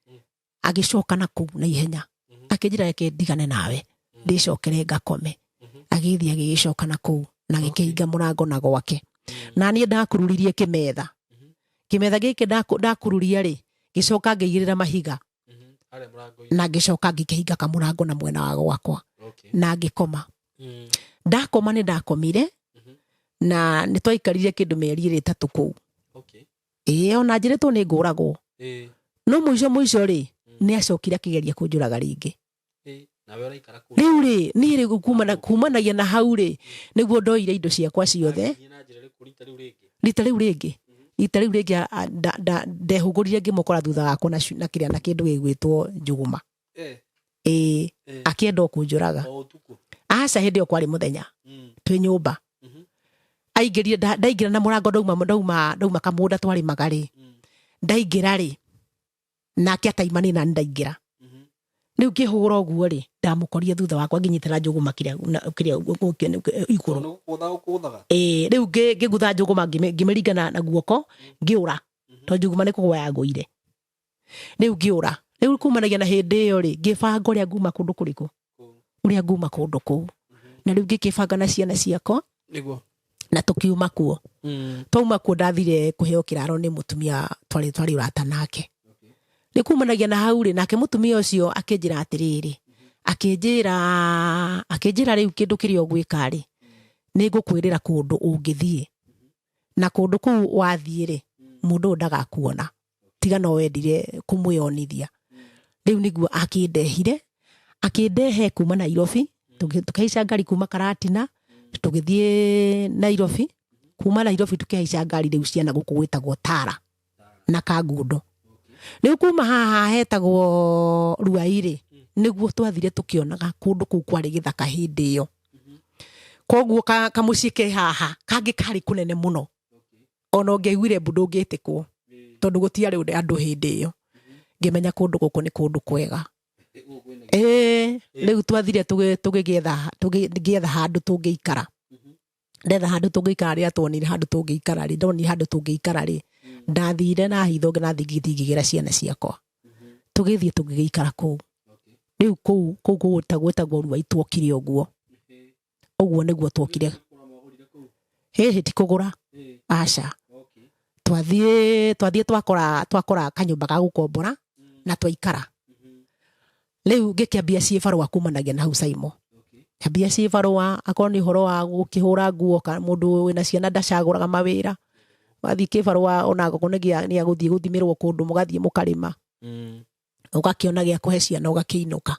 agicoka na kuu na ihenya akinjira reke ndigane nawe ndicokere ngakome agithia agicoka na kuu na gikihinga murango na gwake na ni ndakururirie kimetha giki ndakururia ri gicoka ngigirira mahiga na gicoka ngikihinga kamurango na mwena wa gwakwa na ngikoma ndakoma ni ndakomire na ni twaikarire kindu mieri 3 kuu ona njiritwo ni nguragwo no mwico ri ni acokire akigeria kunjuraga ringi riu ri ni kumanagia na hau ri niguo ndoire indo ciakwa ciothe rita riu ringi ndehugurire ngimukora thutha wakwa na kiria na kindu gigwitwo njuguma akienda kunjuraga aca hindi yo kwari muthenya twi nyumba aingĩrire ndaingĩra na mũrango ndauma kamũnda twarĩmaga rĩ ndaingĩra rĩ nake ataimani na ndaingĩra rĩu ngĩhũra ũguo rĩ ndamũkoria thutha wakwa nginyitĩra njũgũma kĩrĩa igũrũ rĩu ngĩgutha njũgũma ngĩmĩringa na guoko ngĩũra tondũ njũgũma nĩ kũgwa yagũire rĩu ngĩũra rĩu kumanagia na hĩndĩ ĩyo rĩ ngĩbanga ũrĩa nguma kũndũ kũrĩkũ ũrĩa nguma kũndũ kũu na rĩu ngĩkĩbanga na ciana ciakwa na tũkiuma kuo twauma kuo ndathire kũheo kĩraro nĩ mũtumia twarĩ ũrata nake nĩ kumanagia na hau rĩ nake mũtumia ũcio akĩnjĩra atĩrĩrĩ akĩnjĩra rĩu kĩndũ kĩrĩa ũgwĩka rĩ nĩ ngũkwĩrĩra kũndũ ũngĩthiĩ na kũndũ kũu wathiĩ rĩ mũndũ ũyũ ndagakuona tiga no wendire kũmwĩonithia rĩu nĩguo akĩndehe kuma Nairobi tukaica ngari kuma Karatina tũgĩthiĩ Nairobi kuma Nairobi tukĩhaica ngari rĩu ciana gũkũ gwĩtagwo Tara na Kangundo rĩu kuma haha hetagwo Ruai-rĩ nĩguo twathire tũkĩonaga kũndũ kũu kwarĩ gĩthaka hĩndĩ ĩyo koguo kamũciĩ ke haha kangĩ karĩ kũnene mũno ona ũngĩaiguire mbu ndũngĩtĩkwo tondũ gũtiarĩ andũ hĩndĩ ĩyo ngĩmenya kũndũ gũkũ nĩ kũndũ kwega rĩu twathire tũgĩetha handũ tũngĩikara ndetha handũ tũngĩikara rĩrĩa tuonire handũ tũngĩikara rĩ ndonire handũ tũngĩikara rĩ ndathire na hitho ngĩgĩra ciana ciakwa tũgĩthiĩ tũgĩikara kũu rĩu kũu gwĩtagwo Ruai tuokire ũguo nĩguo tuokire hĩhĩ ti kũgũra aca twathiĩ twakora kanyũmba ga gũkombora na twaikara rĩu ngĩkĩambia ciĩbarũa kumanagia na hau Caimo kĩambia ciĩbarũa akorwo nĩ ũhoro wa gũkĩhũra nguo mũndũ wĩna ciana ndacagũraga mawĩra wathiĩ kĩbarũa ona akorwo nĩ agũthiĩ gũthimĩrwo kũndũ mũgathiĩ mũkarĩma ũgakĩona gĩa kũhe ciana ũgakĩinũka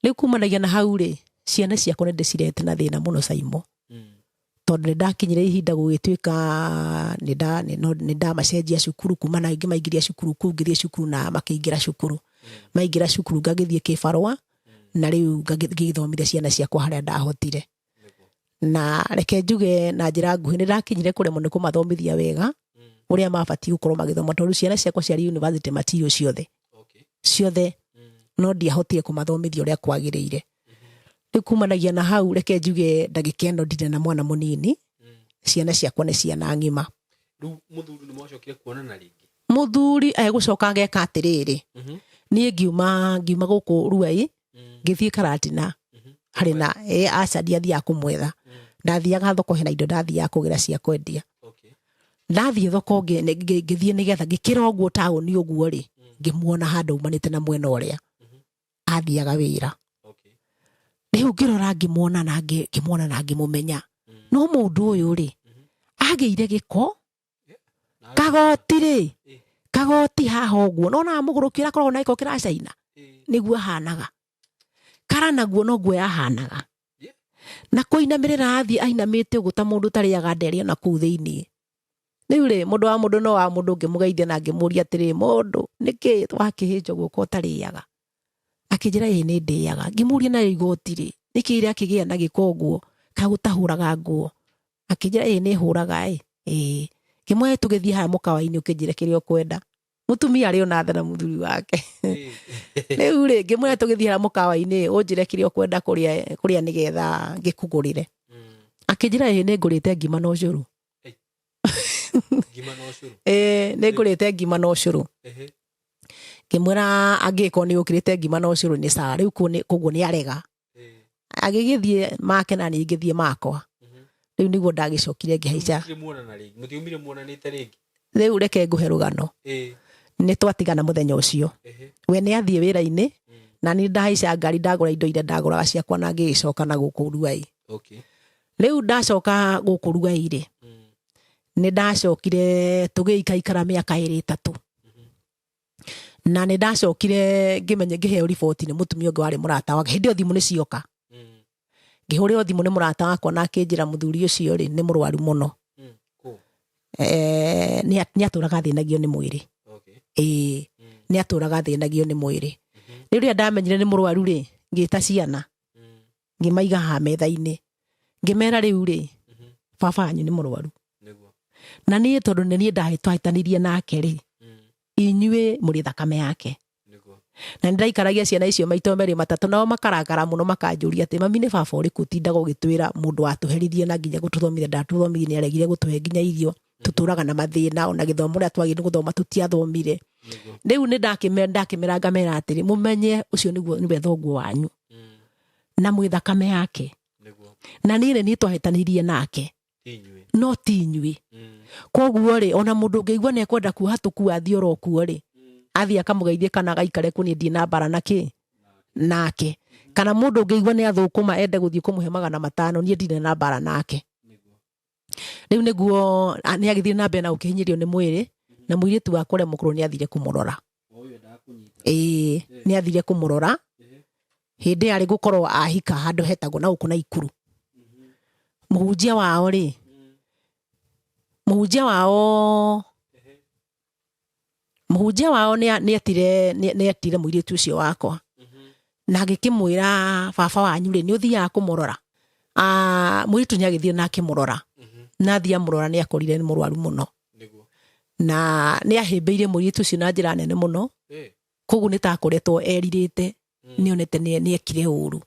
rĩu kumanagia na hau rĩ ciana ciakwa nĩ ndĩcirete na thĩna mũno Caimo tondũ nĩ ndakinyire ihinda gũgĩtuĩka nĩ ndamacenjia cukuru kuma na ngĩmaingĩria cukuru kũu ngĩthiĩ cukuru na makĩingĩra cukuru maingĩra cukuru ngagĩthiĩ kĩbarũa na rĩu ngĩthomithia ciana ciakwa harĩa ndahotire na reke njuge na njĩra nguhĩ nĩ ndakinyire kũremwo nĩ kũmathomithia wega ũrĩa mabatiĩ gũkorwo magĩthoma tondũ ciana ciakwa ciarĩ university material ciothe no ndiahotire kũmathomithia ũrĩa kwagĩrĩire rĩu kumanagia na hau reke njuge ndagĩka ĩno ndirĩ na mwana mũnini ciana ciakwa nĩ ciana ng'ima rĩu mũthuri nĩ mwacokire kuonana rĩngĩ mũthuri gũcoka ageka atĩrĩrĩ niĩ ngiuma gũkũ Ruai ngĩthiĩ Karatina harĩ na aca ndiathiaga kũmwetha ndathiaga thoko hena indo ndathiaga kũgĩra cia kwendia ndathiĩ thoko ngĩthiĩ nĩgetha ngĩkĩra ũguo taũni ũguo rĩ ngĩmuona handũ umanĩte na mwena ũrĩa athiaga wĩra rĩu ngĩrora ngĩmuona na ngĩmũmenya no mũndũ ũyũ rĩ agĩire gĩko kagoti haha ũguo nona mũgũrũki ũrĩa akoragwo na gĩko kĩracaina nĩguo ahanaga kara naguo noguo yahanaga na kũinamĩrĩra athiĩ ainamĩte ũguo ta mũndũ tarĩaga nderi ona kũu thĩinĩ rĩu rĩ mũndũ wa mũndũ no wa mũndũ ngĩmũgeithia na ngĩmũria atĩrĩ mũndũ nĩkĩ wakĩhĩnja guoko ũtarĩaga akĩnjĩra nĩ ndĩaga ngĩmũria na igoti rĩ nĩkĩ ĩrĩa akĩgĩa na gĩko ũguo kagũtahũraga nguo akĩnjĩra nĩ hũraga ngĩmũhe tũgĩthiĩ haha mũkawa-inĩ ũkĩnjĩre kĩrĩa ũkwenda mũtumia arĩ ona tha na mũthuri wake rĩu rĩ ngĩmũhe tũgĩthiĩ haha mũkawa-inĩ ũnjĩre kĩrĩa ũkwenda kũrĩa nĩgetha ngĩkũgũrĩre akĩnjĩra nĩ ngũrĩte ngima na ũcũrũ nĩ ngũrĩte ngima na ũcũrũ ngĩmwĩra angĩkorwo nĩ ũkĩrĩte ngima na ũcũrũ nĩ sawa rĩu koguo nĩ arega agĩgĩthiĩ make na niĩ ngĩthiĩ makwa rĩu nĩguo ndagĩcokire ngĩhaica rĩu reke ngũhe rũgano nĩ twatigana mũthenya ũcio we nĩ athiĩ wĩra-inĩ na nĩ ndahaica ngari ndagũra indo iria ndagũraga ciakwa na ngĩgĩcoka na gũkũ Ruai rĩu ndacoka gũkũ Ruai rĩ nĩ ndacokire tũgĩikaikara mĩaka 3 na nĩ ndacokire ngĩheo riboti nĩ mũtumia ũngĩ warĩ mũrata wake hĩndĩ ĩyo thimũ nĩ cioka ngĩhũrĩrwo thimũ nĩ mũrata wakwa na akĩnjĩra mũthuri ũcio rĩ nĩ mũrwaru mũno nĩ atũraga thĩnagio nĩ mwĩrĩ nĩ atũraga thĩnagio nĩ mwĩrĩ rĩu rĩrĩa ndamenyire nĩ mũrwaru rĩ ngĩta ciana ngĩmaiga haha metha-inĩ ngĩmera rĩu rĩ baba wanyu nĩ mũrwaru na niĩ tondũ nĩ niĩ twahĩtanirie nake rĩ inyuĩ mũrĩ thakame yake na nĩndaikaragia ciana icio maita merĩ matatũ nao makarakara mũno makanjũria atĩ mami nĩ baba ũrĩkũ ũtindaga ũgĩtwĩra mũndũ watũheririe na nginya gũtũthomithia ndatũthomithie nĩ aregire gũtũhe nginya irio tuturaga na mathĩna ona gĩthomo ũrĩa twagĩrĩirwo gũthoma tũtiathomire rĩu nĩ ndakĩmeranga mera atĩrĩ mũmenye ũcio nĩwe thoguo wanyu na mwĩ thakame yake na niĩ twahĩtanirie nake no ti inyuĩ koguo rĩ ona mũndũ ũngĩigua nĩ ekwenda kuhatũkua athiĩ orokuo rĩ athiĩ akamũgeithie kana agaikare kuo niĩ ndirĩ na mbara nake kana mũndũ ũngĩigua nĩ athũkũma ende gũthiĩ kũmũhe 500 niĩ ndirĩ na mbara nake rĩu nĩguo nĩ agĩthiĩ na mbere na gũkĩhinyĩrio nĩ mwĩrĩ na mũirĩtu wa kũrĩa mũkũrũ nĩ athire kũmũrora nĩ athire kũmũrora hĩndĩ yarĩ gũkorwo ahika handũ hetagwo na gũkũ Naikuru mũhunjia wao rĩ mũhunjia wao nĩ etire mũirĩtu ũcio wakwa na agĩkĩmwĩra baba wanyu rĩ nĩ ũthiaga kũmũrora mũirĩtu nĩ agĩthire na akĩmũrora na athiĩ amũrora nĩ akorire nĩ mũrwaru mũno na nĩ ahĩmbĩirie mũirĩtu ũcio na njĩra nene mũno koguo nĩ takoretwo erirĩte nĩ onete nĩ ekire ũru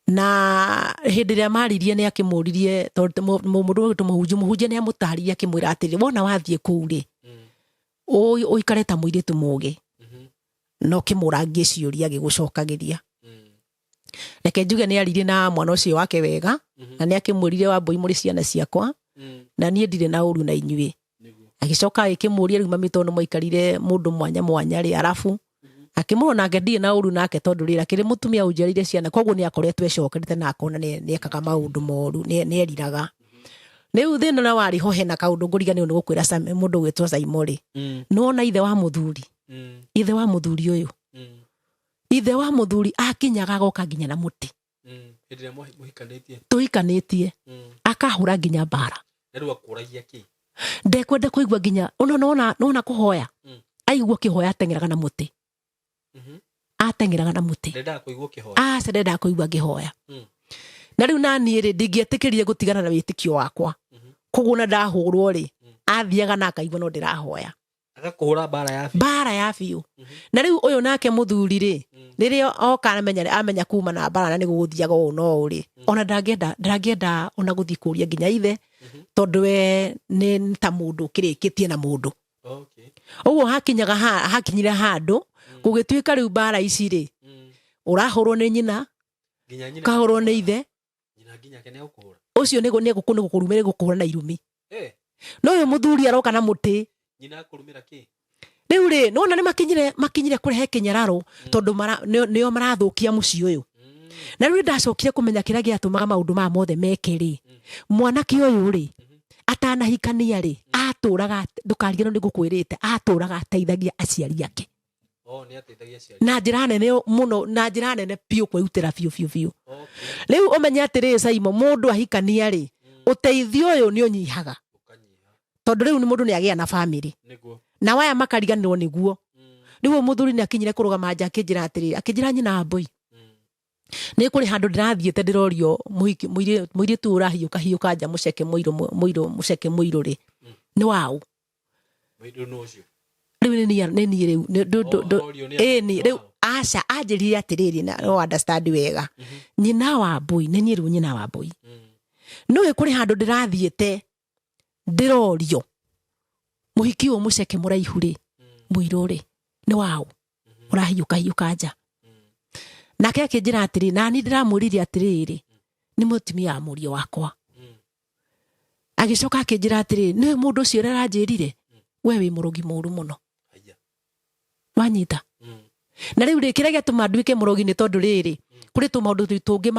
na hĩndĩ ĩrĩa maririe nĩ akĩmũririe tondũ mũndũ ũgĩtwo mũhunjia nĩ amũtaririe akĩmwĩra atĩrĩ wona wathiĩ kũu rĩ ũikare ta mũirĩtu mũũgĩ no kĩmũrangie ciũria gĩgũcokagĩria reke njuge nĩ aririe na mwana ũcio wake wega na nĩ akĩmwĩrire Wambũi mũrĩ ciana ciakwa na niĩ ndirĩ na ũru na inyuĩ agĩcoka agĩkĩmũria rĩu mami tondũ maikarire mũndũ mwanya mwanya rĩ arabu akĩmũrwo nake ndirĩ na ũru nake tondũ rĩra kĩrĩ mũtumia ũnjiarĩire ciana koguo nĩ akoretwo ecokerete na akona nĩ ekaga maũndũ moru nĩ eriraga rĩu thĩna na warĩ ho hena kaũndũ ngũriganĩrwo nĩ gũkwĩra mũndũ gwĩtwo Saimori nĩwona ithe wa mũthuri ũyũ ithe wa mũthuri akinyaga agoka nginya na mũtĩ tũhikanĩtie akahũra nginya mbara ndekwenda kũigua nginya nona kũhoya aigua kĩhoya ateng'eraga na mũtĩ ateng'eraga na mũtĩ ndendaga kũigua ngĩhoya na rĩu naniĩ rĩ ndingĩetĩkĩrire gũtigana na wĩtĩkio wakwa koguo na ndahũrwo rĩ athiaga na akaigua no ndĩrahoya agakũhũra mbara ya biũ na rĩu ũyũ nake mũthuri rĩ rĩrĩa oka amenya kuma na mbara na nĩ gũgũthiaga ũũ no ũrĩ ona ndangĩenda ona gũthiĩ kũria nginya ithe tondũ we nĩ ta mũndũ ũkĩrĩkĩtie na mũndũ ũguo hakinyire handũ gũgĩtuĩka rĩu mbara ici rĩ ũrahũrwo nĩ nyina kahũrwo nĩ ithe ũcio nĩ gũkũrumĩra gũkũhũra na irumi no ũyũ mũthuri aroka na mũtĩ rĩu rĩ nona nĩ makinyire kũrehe kĩnyararo tondũ nĩo marathũkia mũciĩ ũyũ na rĩu ndacokire kũmenya kĩrĩa gĩatũmaga maũndũ maya mothe meke rĩ mwanake ũyũ rĩ atanahikania rĩ atũraga ndũkariganĩrwo nĩ ngũkwĩrĩte atũraga ateithagia aciari ake na njĩra nene mũno na njĩra nene biũ kwĩrutĩra biũ rĩu ũmenye atĩrĩ Saimo mũndũ ahikania rĩ ũteithio ũyũ nĩ ũnyihaga tondũ rĩu nĩ mũndũ nĩ agĩa na bamĩrĩ na waya makariganĩrwo nĩguo rĩu mũthuri nĩ akinyire kũrũgama nja akĩnjĩra atĩrĩ akĩnjĩra nyina Wambũi nĩ kũrĩ handũ ndĩrathiĩte ndĩrorio mũirĩtu ũrahiũka nja mũceke mũirũ rĩ nĩ waũ rĩu rĩu aca anjĩrire atĩrĩrĩ no understand wega nyina Wambũi nĩ niĩ rĩu nyina Wambũi nĩwe kũrĩ handũ ndĩrathiĩte ndĩrorio mũhiki ũyũ mũceke mũraihu rĩ mũirũ rĩ nĩ waũ ũrahiũka nja nake akĩnjĩra atĩrĩ nani ndĩramwĩrire atĩrĩrĩ nĩ mũtumia wa mũriũ wakwa agĩcoka akĩnjĩra atĩrĩ nĩ mũndũ ũcio ũrĩa aranjĩrire we wĩ mũrogi mũru mũno wanyita na rĩu rĩ kĩrĩa gĩatũma nduĩke mũrogi nĩ tondũ rĩrĩ kũrĩ tũmaũndũ tũngĩ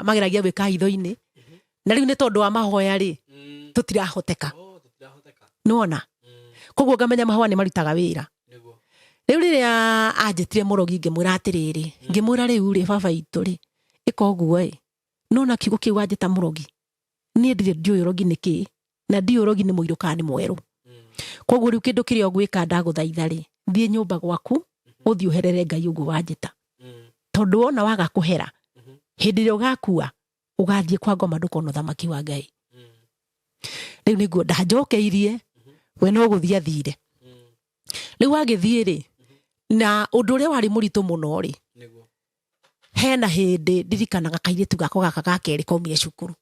mageragia gwĩka hitho-inĩ na rĩu nĩ tondũ wa mahoya rĩ tũtirahoteka nĩwona koguo ngamenya mahũa nĩ marutaga wĩra rĩu rĩrĩa anjĩtire mũrogi ngĩmwĩra atĩrĩrĩ ngĩmwĩra rĩu rĩ baba itũ rĩ ĩka ũguo ĩ nona kiugo kĩu wanjĩta mũrogi niĩ ndiũĩ ũrogi nĩ kĩĩ na ndiũĩ ũrogi nĩ mũirũ kana nĩ mwerũ koguo rĩu kĩndũ kĩrĩa ũgwĩka ndagũthaitha rĩ thiĩ nyũmba gwaku ũthiĩ ũherere Ngai ũguo wanjĩta tondũ wona waga kũhera hĩndĩ ĩrĩa ũgakua ũgathiĩ kwa ngoma ndũkona ũthamaki wa Ngai riu niguo ndanjokeirie we no guthia athire riu agithie ri na undu uria wari muritu muno ri hena hindi ndirikanaga kairitu gako gaka gakeri kaumire cukuru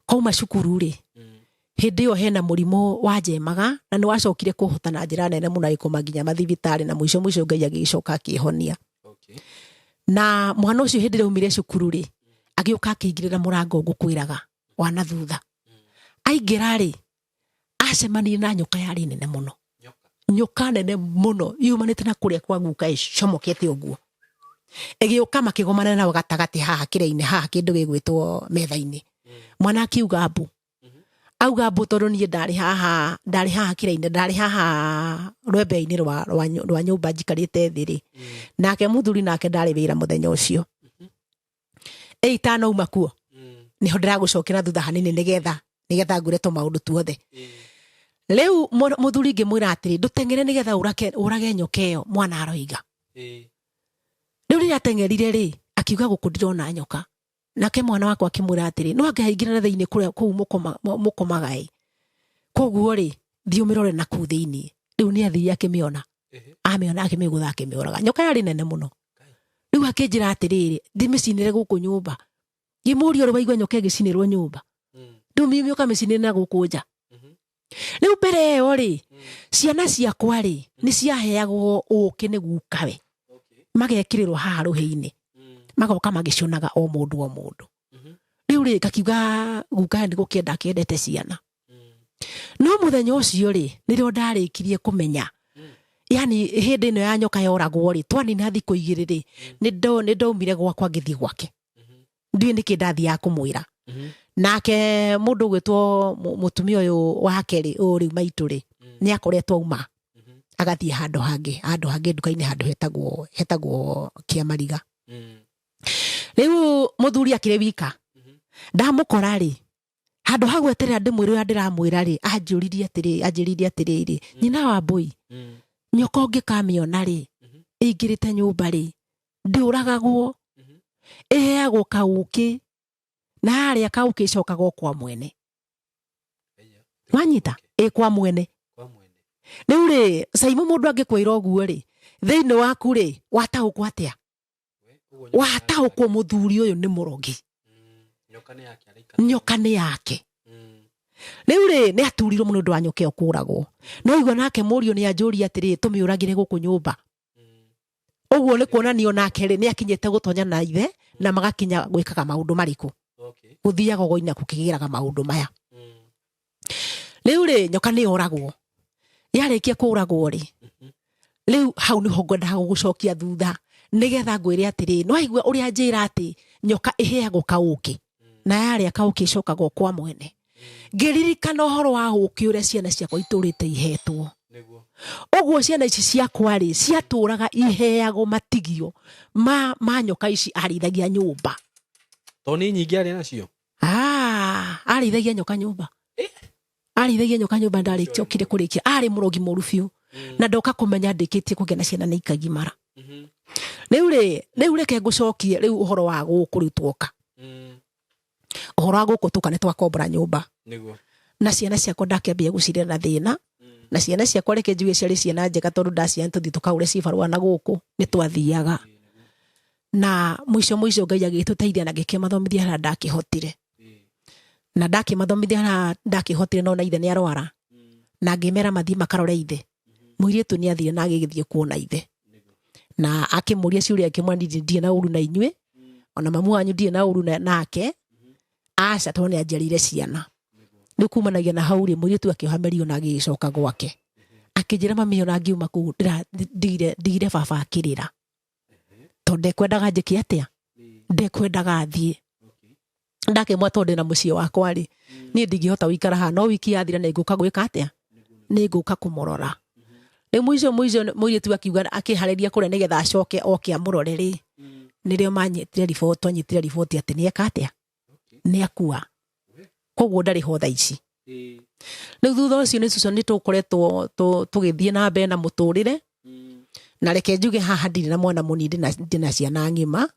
kauma cukuru ri hindi yo hena murimo wajemaga na ni wacokire kuhotana njira nene muno ikoma nginya mathibitari na mwisho Ngai agicoka akihonia na mwana ucio hindi raumire cukuru ri agiuka akingirira murango ngukwiraga wana thutha aingira ri acemani na nyoka yari nene muno nyoka nene muno yumanite na kuria kwa guka icomokete uguo egiuka makigomana na gatagati haha kire-ini haha kindu gigwitwo metha-ini mwana akiuga mbu auga mbu tondu nie ndari haha kire-ini ndari haha rwembe-ini rwa nyumba njikarite thi ri nake muthuri nake ndari wira muthenya ucio itano uma kuo niho ndiragucokera thutha hanini nigetha ngure to maundu tuothe riu muthuri ngimwira atiri ndutengere nigetha urage nyoka iyo mwana aroiga riu riria tengerire ri akiuga guku ndirona nyoka nake mwana wakwa akimwira atiri no angehaingirana thiini kuria kuu mukomaga koguo ri thiumirore na kuu thiini riu ni athiri akimiona amiona akimigutha akimiuraga nyoka yari nene muno riu akinjira atiriri ndimicinire guku nyumba ngimuria uri waigua nyoka igicinirwo nyumba ndumimio kamicinira guku nja riu mbere yo ri ciana ciakwa ri ni ciaheagwo uki ni gukawe magekirirwo haha ruhi-ini magoka magicunaga o mundu riu ri ngakiuga guka ndi gukienda akiendete ciana no muthenya ucio ri nirio ndarikirie kumenya yani hindi ino ya nyoka yoragwo ri twanina thiku igiri ri ni ndaumire gwakwa ngithii gwake ndui niki ndathia kumwira nake mundu gwitwo mutumia uyu wake ri uri maitu ri ni akoretwo uma agathie handu hangi nduka-ini handu hetagwo Kiamariga riu muthuri akire wika ndamukora ri handu hagweterera ndimwire ndiramwira ri anjiririe atiriri nyina wa mbui nyoka ngikamiona ri ingirite nyumba ri ndiuragagwo iheagwo kauki na haria kauki icokagwo kwa mwene wanyita kwa mwene riu ri saimu mundu angikwira uguo ri thiini waku ri wataukwo atia wataukwo muthuri uyu ni murogi nyoka ni yake riu ri ni aturirwo muno ndu wa nyoka iyo kuragwo no igwa nake murio ni anjuri atiri tumiuragire guku nyumba uguo ni kuonanio nake ri ni akinyete gutonya na ithe na magakinya gwikaga maundu mariku guthiaga goina kukigiraga maundu maya riu ri nyoka ni oragwo yarikia kuragwo ri riu hau ni hongwenda gucokia thutha nigetha ngwire atiri no aigua uria njira ati nyoka iheagwo kauki na yaria kauki icokagwo kwa mwene ngiririkana uhoro wa uki uria ciana ciakwa iturite ihetwo uguo ciana ici ciakwa ri ciaturaga iheagwo matigio ma nyoka ici arithagia nyumba toni nyingi ari nacio arithagia nyoka nyumba arithagia nyoka nyumba ndari chokire kurikia ari murogi moru biu na ndoka kumenya ndikitie kugena ciana ni ikagimara riu reke ngucokie riu uhoro wa guku riu twoka uhoro wa guku tukane twakombora nyumba na ciana ciakwa ndakiambia gucirira na thina na ciana ciakwa reke njuge ciari ciana njega tondu ndaciana tuthi tukaure cibarua na guku ni twathiaga na mwisho Ngai agituteithia na ngikimathomithia haria ndakihotire na ndakimathomithia haria ndakihotire no na ithe ni arwara na ngimera mathii makarore ithe muiritu ni athire na agigithie kuona ithe na akimuria ciuria akimwani ndie na uru na inywe ona mamu wanyu ndie na uru nake aca tone anjarire ciana ni kumanagia na hauri muiritu akihamerio na agicoka gwake akijira mami ona ngiuma ku ndigire baba akirira tonde kwendaga njiki atia ndekwendaga thie ndakimwa tonde na mucie wakwa ri ni ndingihota wikara ha no wiki yathira na nguka gwika atia ni nguka kumurora ni mwizo muiritu akiuga akihariria kuria nigetha acoke oke amurore ri nirio manyitire riboti ati ni eka atia ni akua koguo ndari ho thaa ici riu thutha ucio ni tuco ni tukoretwo tugithie na mbere na muturire na reke njuge haha ndiri na mwana munini ndina ciana ngima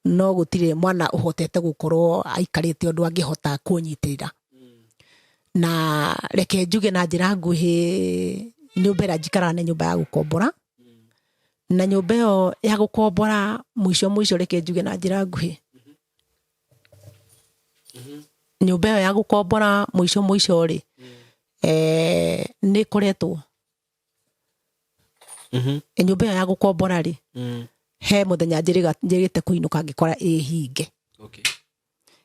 no gutire mwana uhotete gukorwo aikarite undu angihota kunyitirira na reke njuge na njira nguhi nyumba ĩrĩa njikaraga nĩ nyumba ya gũkombora na nyumba ĩyo ya gũkombora mwisho reke njuge na njira nguhi nyumba ĩyo ya gũkombora mwisho ri nĩ koretwo nyumba ĩyo ya gũkombora ri he muthenya njirite kuinuka ngikora hinge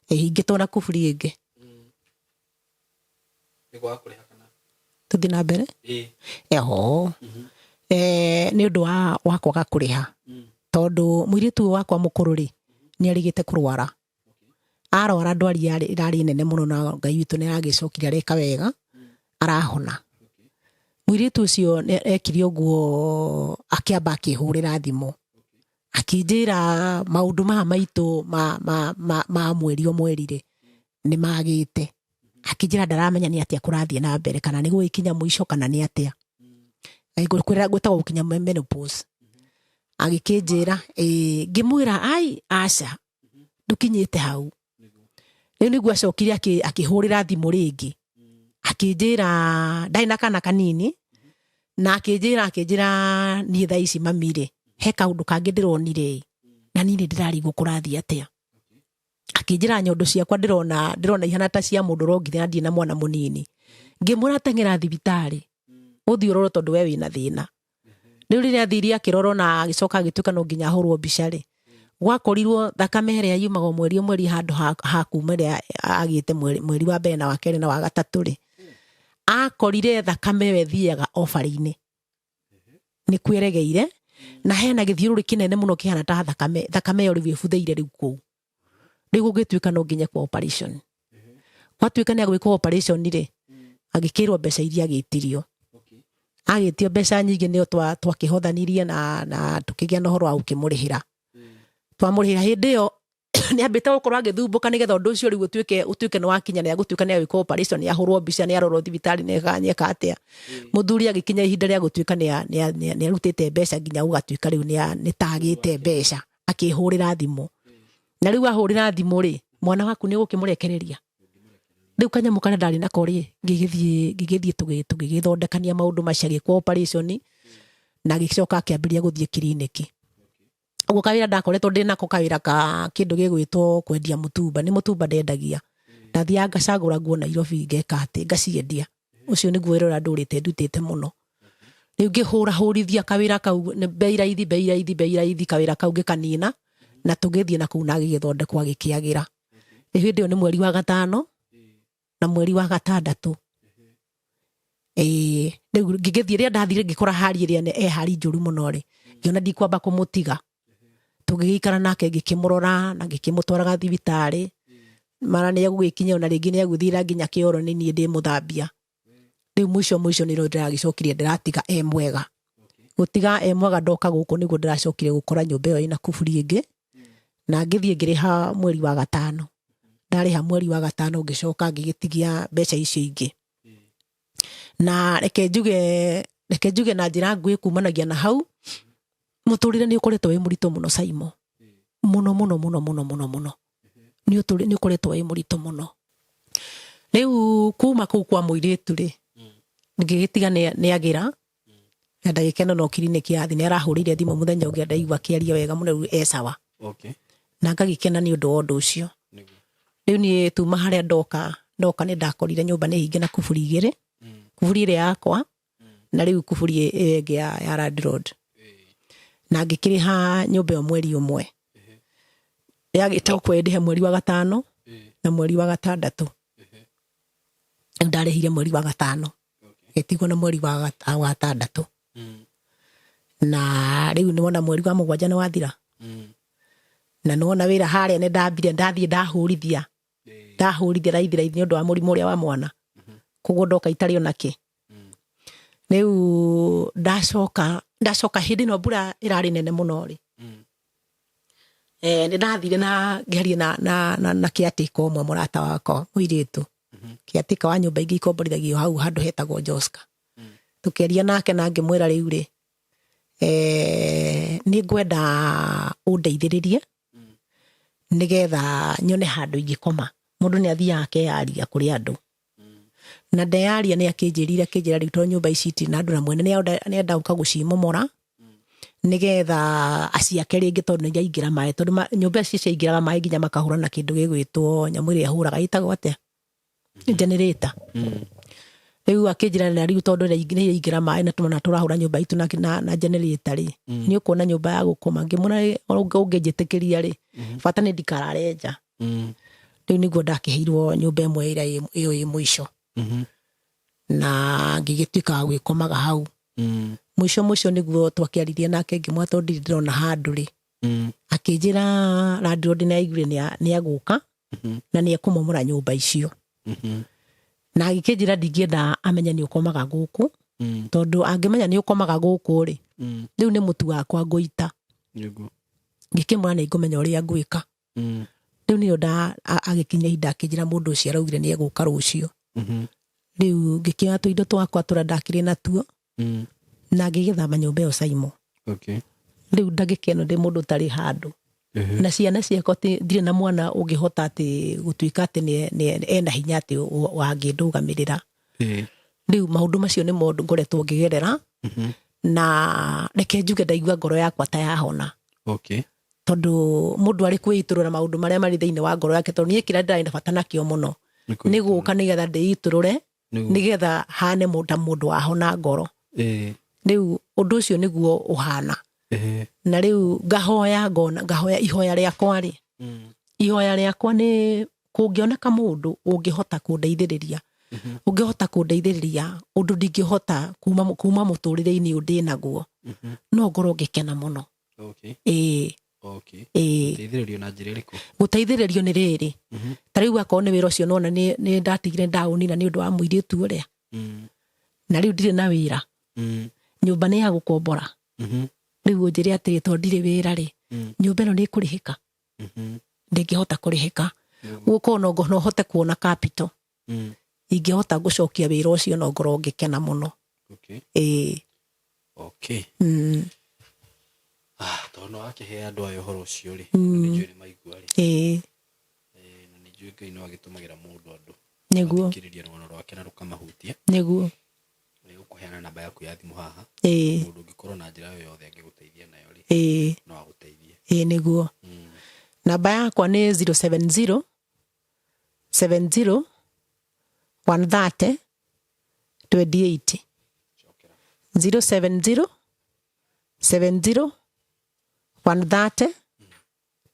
hinge tona kuburi ingi tuthi na mbere eho ni undu wa kwaga kuriha tondu muiritu wakwa mukuru ri ni arigite kurwara arwara ndwari irari nene muno na Ngai witu ni agicokire areka wega arahona muiritu ucio ekire uguo akiamba akihurira thimu akinjira maundu maitu ma mweri ri ni magite akinjira ndaramenya ni atia kurathie na mbere kana ni gwikinya mwisho kana ni atia kwira gwetagwo gukinya menopause agikinjira ngimwira ai aca ndukinyite hau riu niguo acokire akihurira thimu ringi akinjira ndai na kana kanini na akinjira ni thaa ici mamire he kaundu kangi ndironire na nini ndirarigwo kurathie atia akinjira nyondo ciakwa ndirona ihana ta cia mundu rongithia ndie na mwana munini ngimura tengera thibitari uthi uroro tondu we wina thina riu riria athiri akiroro na agicoka agituka no nginya ahurwo mbica ri gwakorirwo thakame ĩrĩa yumaga mweri handu ha kuma ĩrĩa agite mweri wa mbere na wa kerĩ na wa gatatũ ri akorire thakame we thiaga ofari-inĩ ni kweregeire na hena githiururi kinene muno kihana ta thakame yo riu ibuthiire riu kuu riu gugituika no nginya kwa operation gwatuika ni agwika operation ri agikirwo mbeca iria agitirio agitio mbeca nyingi nio twakihothanirie na tukigia na horo wa ukimurihira twamurihira hindi yo ni ambite gukorwo agithumbuka nigetha undu ucio riu utuike ni wakinya ni agutuika ni agwika operation ni ahurwo mbica ni arorwo thibitari ni ganyeka atia muthuri agikinya ihinda ria gutuika ni arutite mbeca nginya ugatuika riu ni tagite mbeca akihurira thimu na riu ahurira thimu ri mwana waku ni gukimurekereria riu kanyamu kana ndari nako ri ngigithie tugigithondekania maundu macarie kwa operation na gicoka akiambiria guthie kiriniki ugo kawira ndakoretwo ndinako kawira ka kindu gigwitwo kwendia mutumba ni mutumba ndendagia ndathia ngacagura nguo Nairobi ngeka ati ngaciendia ucio niguo wira ndurite ndutite muno riu ngihurithia kawira kau beiraithi kawira kau gikanina na tugithie na kuu na gigithondekwa gikiagira hindi yo ni mweri wa gatano na mweri wa gatandatu riu ngigithie ria ndathire ngikora hari iria hari njuru muno ri ngiona ndikwamba kumutiga tugikara nake ngikimurora na ngikimutwaraga thibitari mara ni agwikinya na ringi ni aguthira nginya kioro ni nie ndi muthambia riu mwisho ni ro ndiragicokirie ndiratiga mwega gutiga mwega ndoka guku niguo ndiracokire gukora nyumba iyo ina kuburi ingi na ngithie ngiriha mweri wa gatano ndariha mweri wa gatano ngicoka ngigitigia mbeca icio ingi na reke njuge na njira ngui kumanagia na hau muturire ni ukoretwo wi murito muno Saimo muno ni ukoretwo wi murito muno riu kuma kuu kwa muiritu ri ngigitiga ni agira na ndagikena no kiriniki yathi ni arahurire thimu muthenya ungi ndaigua kiaria wega muno riu sawa na ngagikena ni undu wa undu ucio riu ni tuma haria ndoka ni ndakorire nyumba ni hinge na kuburi igiri kuburi ire yakwa na riu kuburi ege ya Rad Road na ngikiriha nyumba yo mweri umwe yagita kwendihe mweri wa gatano na mweri wa gatandatu ndarehire mweri wa gatano getigwo na mweri wa gatandatu na riu ni wona mweri wa mugwanja ni wathira na nona wira haria ni ndathie ndahurithia raithi ni undu wa murimu uria wa mwana kuguo ndoka itari onake riu ndacoka hindi no mbura irari nene muno ri ni ndathire na ngerie na kiatika umwe murata wakwa muiritu kiatika wa nyumba ingi ikomborithagio hau handu hetagwo Joska tukeria nake na ngimwira riu ri ni ngwenda undeithiririe nigetha nyone handu ingikoma mundu ni athia akeyaria kuri andu na ndayaria nä akä rä to nyå mba ici ti na andå na mwene nä endauka gå cimomora nä getha aciake rä ngä tondå nä iraingä ra maä tondå nyå mba ici ciaingä raga maä nginya makahå ra na kä ndå gä gwä two nyamå ä rä a hå raga ä tagwo atä generator rä u akä njä ra rä u tondå nä iraingä ra maä na tå rahå ra nyå mba itå na generator rä nä å kuona nyå mba ya gå koma ngä må ra å ngä njä tä kä ria rä bata nä ndikarare nja rä u nä guo ndakä heirwo nyå mba ä mwe ä yo ä må ico na ngä gä tuä ka wa gwä komaga hau må ico nä guo twakä aririe nake ngä mwa tondå ndirä ndä rona handå rä akä njä ra landlord nä aiguire nä agå ka na nä ekå momora nyå mba icio na agä kä njä ra ndingä enda amenya nä å komaga gå kå tondå angä menya nä å komaga gå kå rä rä u nä må tu wakwa ngå ita ngä kä mwona nä ngå menya å rä a ngwä ka rä u nä yo agä kinya ihinda akä njä ra må ndå å cio araugire nä egå ka rå cio rä u ngä kä oya tå indo twakwa tå rä a ndakä rä natuo na ngä gä thama nyå mba ä yo caimo rä u ndagä kä eno ndä må ndå tarä handå na ciana ciakwa ndirä na mwana å ngä hota atä gå tuä ka atä ena hinya atä wangä ndå gamä rä ra rä u maå ndå macio nä mo ngoretwo ngä gerera na reke njuge ndaigua ngoro yakwa ta yahona tondå må ndå arä kwä itå rå ra maå ndå marä a marä thä inä wa ngoro yake tondå niä kä rä a ndärenda bata nakä o må no nä gå ka nä getha ndä itå rå re nä getha hane ta må ndå wahona ngoro rä u å ndå å cio nä guo å hana na rä u ngahoya ihoya rä akwa rä ihoya rä akwa nä kå ngä oneka må ndå å ngä hota kå ndeithä rä ria å ngä hota kå ndeithä rä ria å ndå ndingä hota kuma må tå rä re-inä å ndä naguo no ngorwo ngä kena må no gå teithä rä rio nä rä rä ta rä u akorwo nä wä ra å cio nona nä ndatigire ndaå nina nä å ndå wa må irä tu å rä a na rä u ndirä na wä ra nyå mba nä ya gå kombora rä u å njä re atä rä tondå ndirä wä ra rä nyå mba ä no nä kå rä hä ka ndä ngä hota kå rä hä ka gå korwo no hote kuona capital ingä hota gå cokia wä ra å cio no ngorwo ngä kena må no tondå no akä he andå aya å horo å cio rä nä njå nä maigua rä na nä njå ngai no agä tå magä ra må ndå andå niguo kä rä ria rwano rwake na rå kamahutia niguo nä gå kå heana namba yaku ya thimå haha må ndå å ngä korwo na njä ra yothe angä gå teithia nayo rä no agå teithie niguo namba yakwa nä 070 70 130 28 070 70 130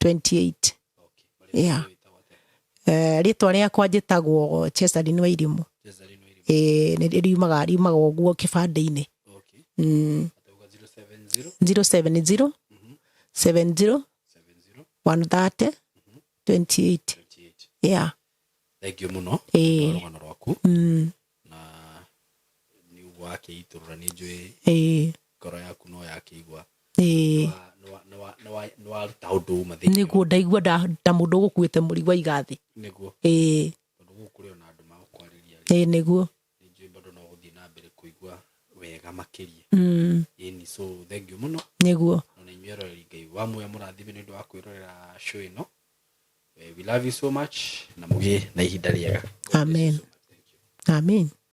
28 rĩtwa rĩakwa njĩtagwo Chesalin Wairimu nĩ riumaga ũguo kĩbandĩ-inĩ 070 70 130 28 thank you muno rũgano rwaku na nĩ wakä itå rå ra nä njå ngoro yaku no yakä igua nä waruta å ndå uma nä guo ndaigua ta må ndå gå kuä te må rigo igathä nä guo tondå gå kå rä ona andå magå kwarä ria nä guo nä njå mbandå no gå thiä na mbere kå igua wega makä ria so thank you muno nä guo na nä inyuä roreri ngai wa muoya må rathime nä å ndå wa kwä rorera show ä no we love you so much na må gä na ihinda rĩega amen amen